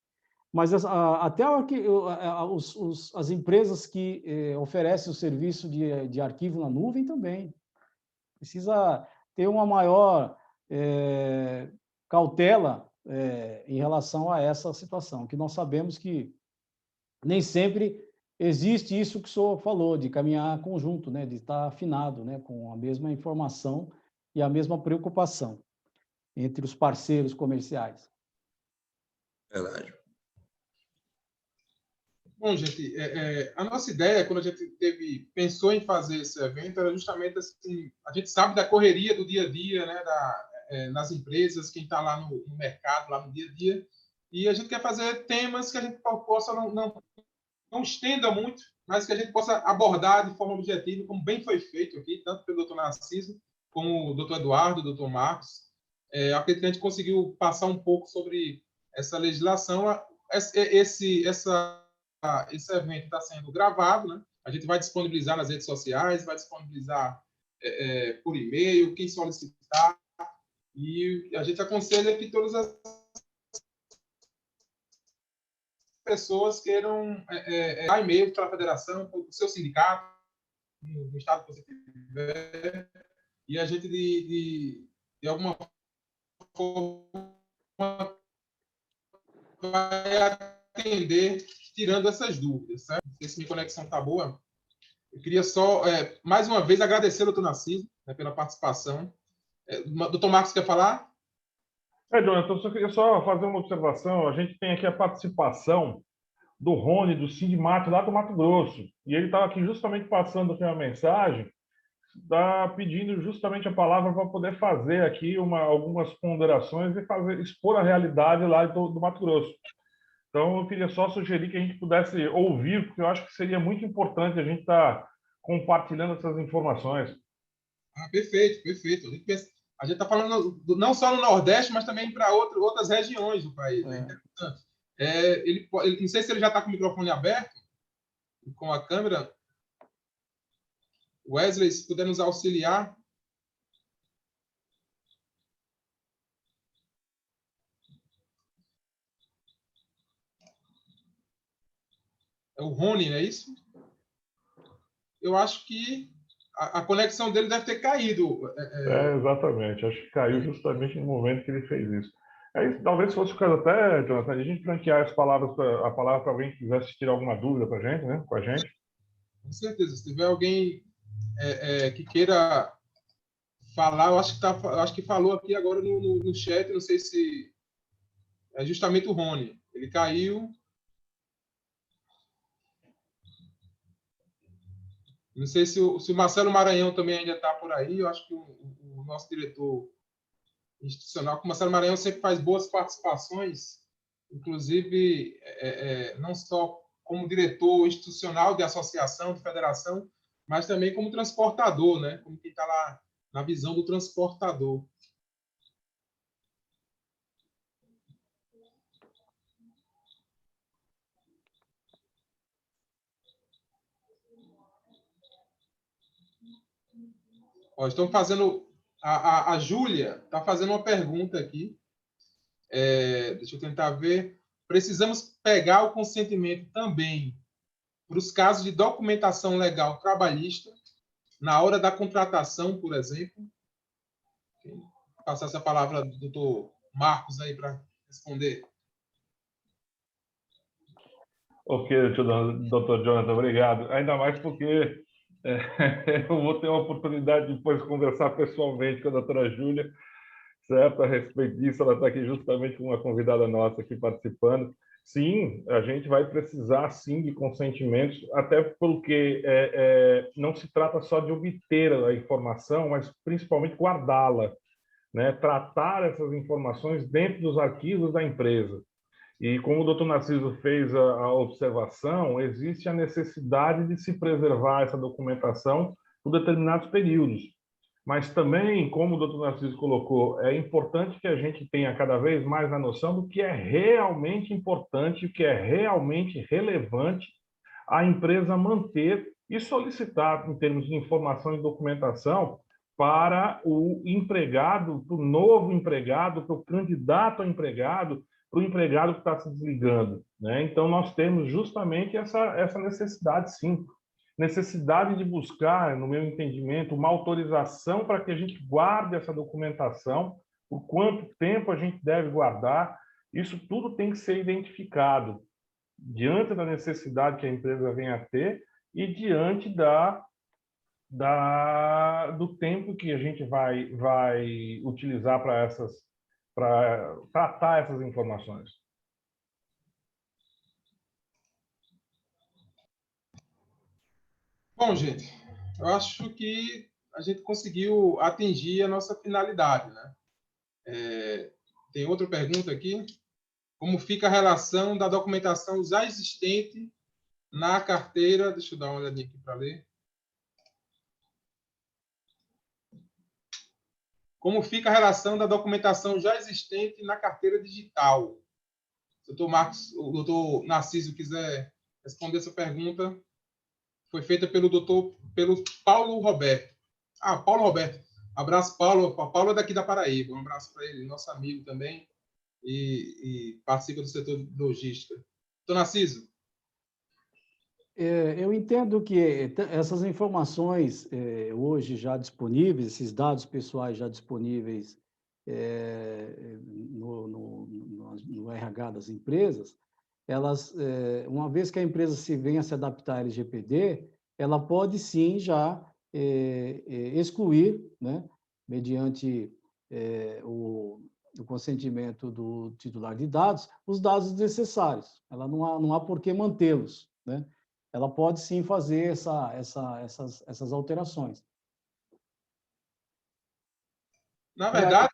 Speaker 3: mas até as empresas que oferecem o serviço de arquivo na nuvem também precisa ter uma maior cautela em relação a essa situação, que nós sabemos que nem sempre existe isso que o senhor falou, de caminhar conjunto, né, de estar afinado, né, com a mesma informação e a mesma preocupação entre os parceiros comerciais.
Speaker 5: Verdade.
Speaker 1: Bom, gente, a nossa ideia, quando a gente pensou em fazer esse evento, era justamente assim, a gente sabe da correria do dia a dia, né, nas empresas, quem está lá no mercado, lá no dia a dia, e a gente quer fazer temas que a gente possa não estenda muito, mas que a gente possa abordar de forma objetiva, como bem foi feito aqui, tanto pelo doutor Narciso, como o doutor Eduardo, o doutor Marcos. Acredito que a gente conseguiu passar um pouco sobre essa legislação. Esse evento está sendo gravado, né? A gente vai disponibilizar nas redes sociais, vai disponibilizar por e-mail, quem solicitar, e a gente aconselha que todas as pessoas queiram dar e-mail para a federação, para o seu sindicato, no estado que você tiver, e a gente, de alguma forma, vai atender tirando essas dúvidas, certo? Não sei se minha conexão está boa. Eu queria só, mais uma vez, agradecer ao doutor Narciso, né, pela participação. Doutor Marcos, quer falar?
Speaker 4: Jonathan, eu só queria fazer uma observação. A gente tem aqui a participação do Rony, do Sindmate, lá do Mato Grosso. E ele estava aqui justamente passando aqui uma mensagem, está pedindo justamente a palavra para poder fazer aqui algumas ponderações e expor a realidade lá do Mato Grosso. Então, eu queria só sugerir que a gente pudesse ouvir, porque eu acho que seria muito importante a gente estar compartilhando essas informações.
Speaker 1: Perfeito, perfeito. A gente está falando não só no Nordeste, mas também para outras regiões do país. Né? Não sei se ele já está com o microfone aberto, com a câmera. Wesley, se puder nos auxiliar. É o Rony, não é isso? Eu acho que a conexão dele deve ter caído.
Speaker 4: Exatamente. Acho que caiu justamente no momento que ele fez isso. Talvez fosse o caso até, Jonathan, a gente franquear a palavra para alguém que quisesse tirar alguma dúvida para a gente, né? Com a gente.
Speaker 1: Com certeza. Se tiver alguém que queira falar, eu acho que falou aqui agora no chat, não sei se é justamente o Rony. Ele caiu. Não sei se o Marcelo Maranhão também ainda está por aí. Eu acho que o nosso diretor institucional, o Marcelo Maranhão sempre faz boas participações, inclusive não só como diretor institucional de associação, de federação, mas também como transportador, né? Como quem está lá na visão do transportador. Estão fazendo... A Júlia está fazendo uma pergunta aqui. Deixa eu tentar ver. Precisamos pegar o consentimento também para os casos de documentação legal trabalhista, na hora da contratação, por exemplo. Vou passar essa palavra do doutor Marcos aí para responder.
Speaker 4: Ok, doutor Jonathan, obrigado. Ainda mais porque eu vou ter uma oportunidade depois de conversar pessoalmente com a doutora Júlia, certo? A respeito disso, ela está aqui justamente com uma convidada nossa aqui participando. Sim, a gente vai precisar, sim, de consentimentos, até porque não se trata só de obter a informação, mas principalmente guardá-la, né? Tratar essas informações dentro dos arquivos da empresa. E como o doutor Narciso fez a observação, existe a necessidade de se preservar essa documentação por determinados períodos. Mas também, como o doutor Narciso colocou, é importante que a gente tenha cada vez mais a noção do que é realmente importante, o que é realmente relevante a empresa manter e solicitar em termos de informação e documentação para o empregado, para o novo empregado, para o candidato a empregado, para o empregado que está se desligando, né? Então, nós temos justamente essa necessidade, sim. Necessidade de buscar, no meu entendimento, uma autorização para que a gente guarde essa documentação, por quanto tempo a gente deve guardar. Isso tudo tem que ser identificado diante da necessidade que a empresa venha a ter e diante do tempo que a gente vai utilizar para tratar essas informações.
Speaker 1: Bom, gente, eu acho que a gente conseguiu atingir a nossa finalidade, né? Tem outra pergunta aqui. Como fica a relação da documentação já existente na carteira? Deixa eu dar uma olhadinha aqui para ler. Como fica a relação da documentação já existente na carteira digital? Se o doutor Narciso quiser responder essa pergunta, foi feita pelo Paulo Roberto. Paulo Roberto. Abraço, Paulo. Paulo é daqui da Paraíba. Um abraço para ele, nosso amigo também, e participa do setor de logística. Doutor Narciso.
Speaker 3: Eu entendo que essas informações hoje já disponíveis, esses dados pessoais já disponíveis no RH das empresas, elas, uma vez que a empresa venha se adaptar à LGPD, ela pode sim já excluir, né, mediante o consentimento do titular de dados, os dados necessários. Ela não há por que mantê-los, né? Ela pode sim fazer essas alterações.
Speaker 1: Na verdade,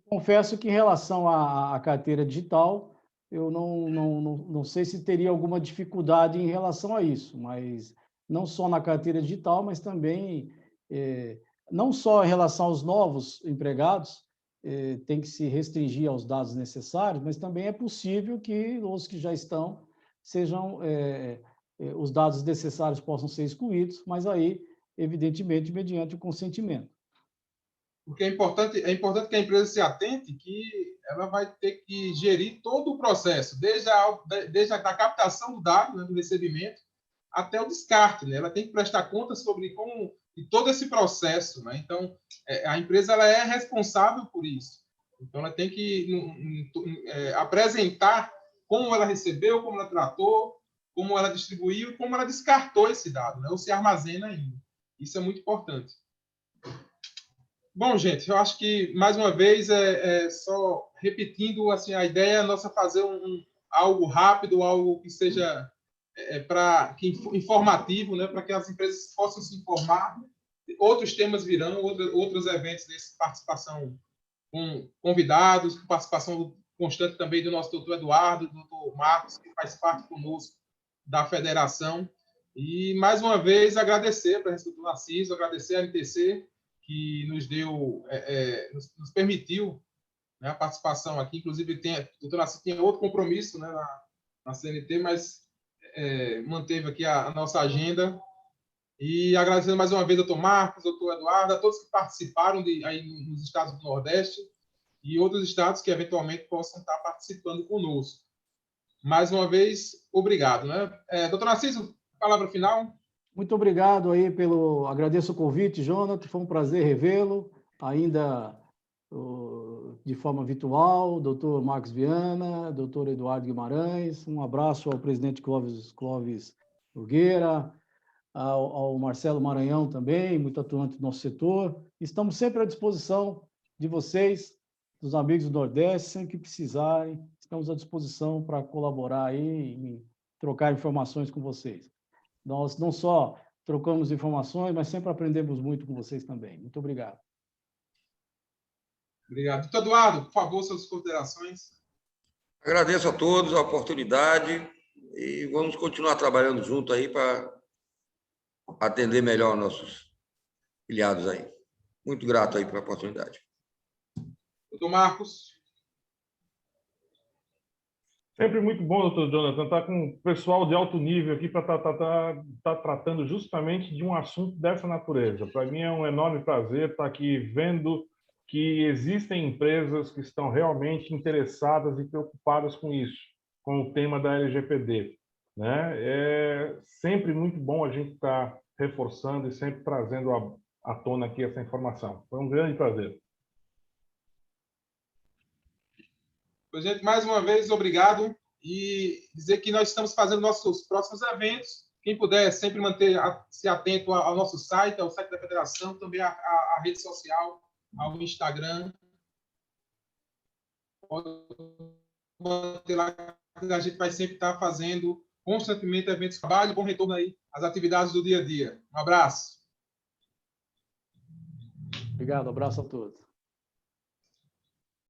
Speaker 3: Confesso que em relação à carteira digital, eu não sei se teria alguma dificuldade em relação a isso, mas não só na carteira digital, mas também, não só em relação aos novos empregados, tem que se restringir aos dados necessários, mas também é possível que os que já estão sejam, os dados necessários possam ser excluídos, mas aí, evidentemente, mediante o consentimento.
Speaker 1: porque é importante que a empresa se atente que ela vai ter que gerir todo o processo, desde a captação do dado, né, do recebimento, até o descarte, né? Ela tem que prestar conta sobre e todo esse processo, né? Então, a empresa ela é responsável por isso. Então, ela tem que apresentar como ela recebeu, como ela tratou, como ela distribuiu, como ela descartou esse dado, né? Ou se armazena ainda. Isso é muito importante. Bom, gente, eu acho que, mais uma vez, só repetindo, assim, a ideia é nossa fazer algo rápido, algo que seja informativo, né, para que as empresas possam se informar. Outros temas virão, outros eventos dessa participação com convidados, com participação constante também do nosso doutor Eduardo, do doutor Marcos, que faz parte conosco da federação. E, mais uma vez, agradecer para o Instituto Narciso, agradecer a NTC, que nos deu, nos permitiu, né, a participação aqui. Inclusive, o doutor Narciso tinha outro compromisso, né, na CNT, mas manteve aqui a nossa agenda. E agradecendo mais uma vez ao doutor Marcos, ao doutor Eduardo, a todos que participaram aí nos estados do Nordeste e outros estados que eventualmente possam estar participando conosco. Mais uma vez, obrigado, né? Doutor Narciso, palavra final.
Speaker 3: Muito obrigado aí agradeço o convite, Jonathan, foi um prazer revê-lo, ainda de forma virtual, doutor Marcos Viana, doutor Eduardo Guimarães, um abraço ao presidente Clóvis Nogueira, ao Marcelo Maranhão também, muito atuante no nosso setor. Estamos sempre à disposição de vocês, dos amigos do Nordeste, sempre que precisarem, estamos à disposição para colaborar aí e trocar informações com vocês. Nós não só trocamos informações, mas sempre aprendemos muito com vocês também. Muito obrigado.
Speaker 1: Obrigado. Doutor Eduardo, por favor, suas considerações.
Speaker 5: Agradeço a todos a oportunidade e vamos continuar trabalhando junto aí para atender melhor nossos filiados aí. Muito grato aí pela oportunidade.
Speaker 1: Doutor Marcos.
Speaker 4: Sempre muito bom, doutor Jonathan, estar com um pessoal de alto nível aqui para estar tratando justamente de um assunto dessa natureza. Para mim é um enorme prazer estar aqui vendo que existem empresas que estão realmente interessadas e preocupadas com isso, com o tema da LGPD, né? É sempre muito bom a gente estar reforçando e sempre trazendo à tona aqui essa informação. Foi um grande prazer.
Speaker 1: Gente, mais uma vez, obrigado. E dizer que nós estamos fazendo nossos próximos eventos. Quem puder sempre se atento ao nosso site, ao site da Federação, também à rede social, ao Instagram. Pode manter lá, a gente vai sempre estar fazendo constantemente eventos de trabalho, bom retorno aí às atividades do dia a dia. Um abraço.
Speaker 3: Obrigado, abraço a todos.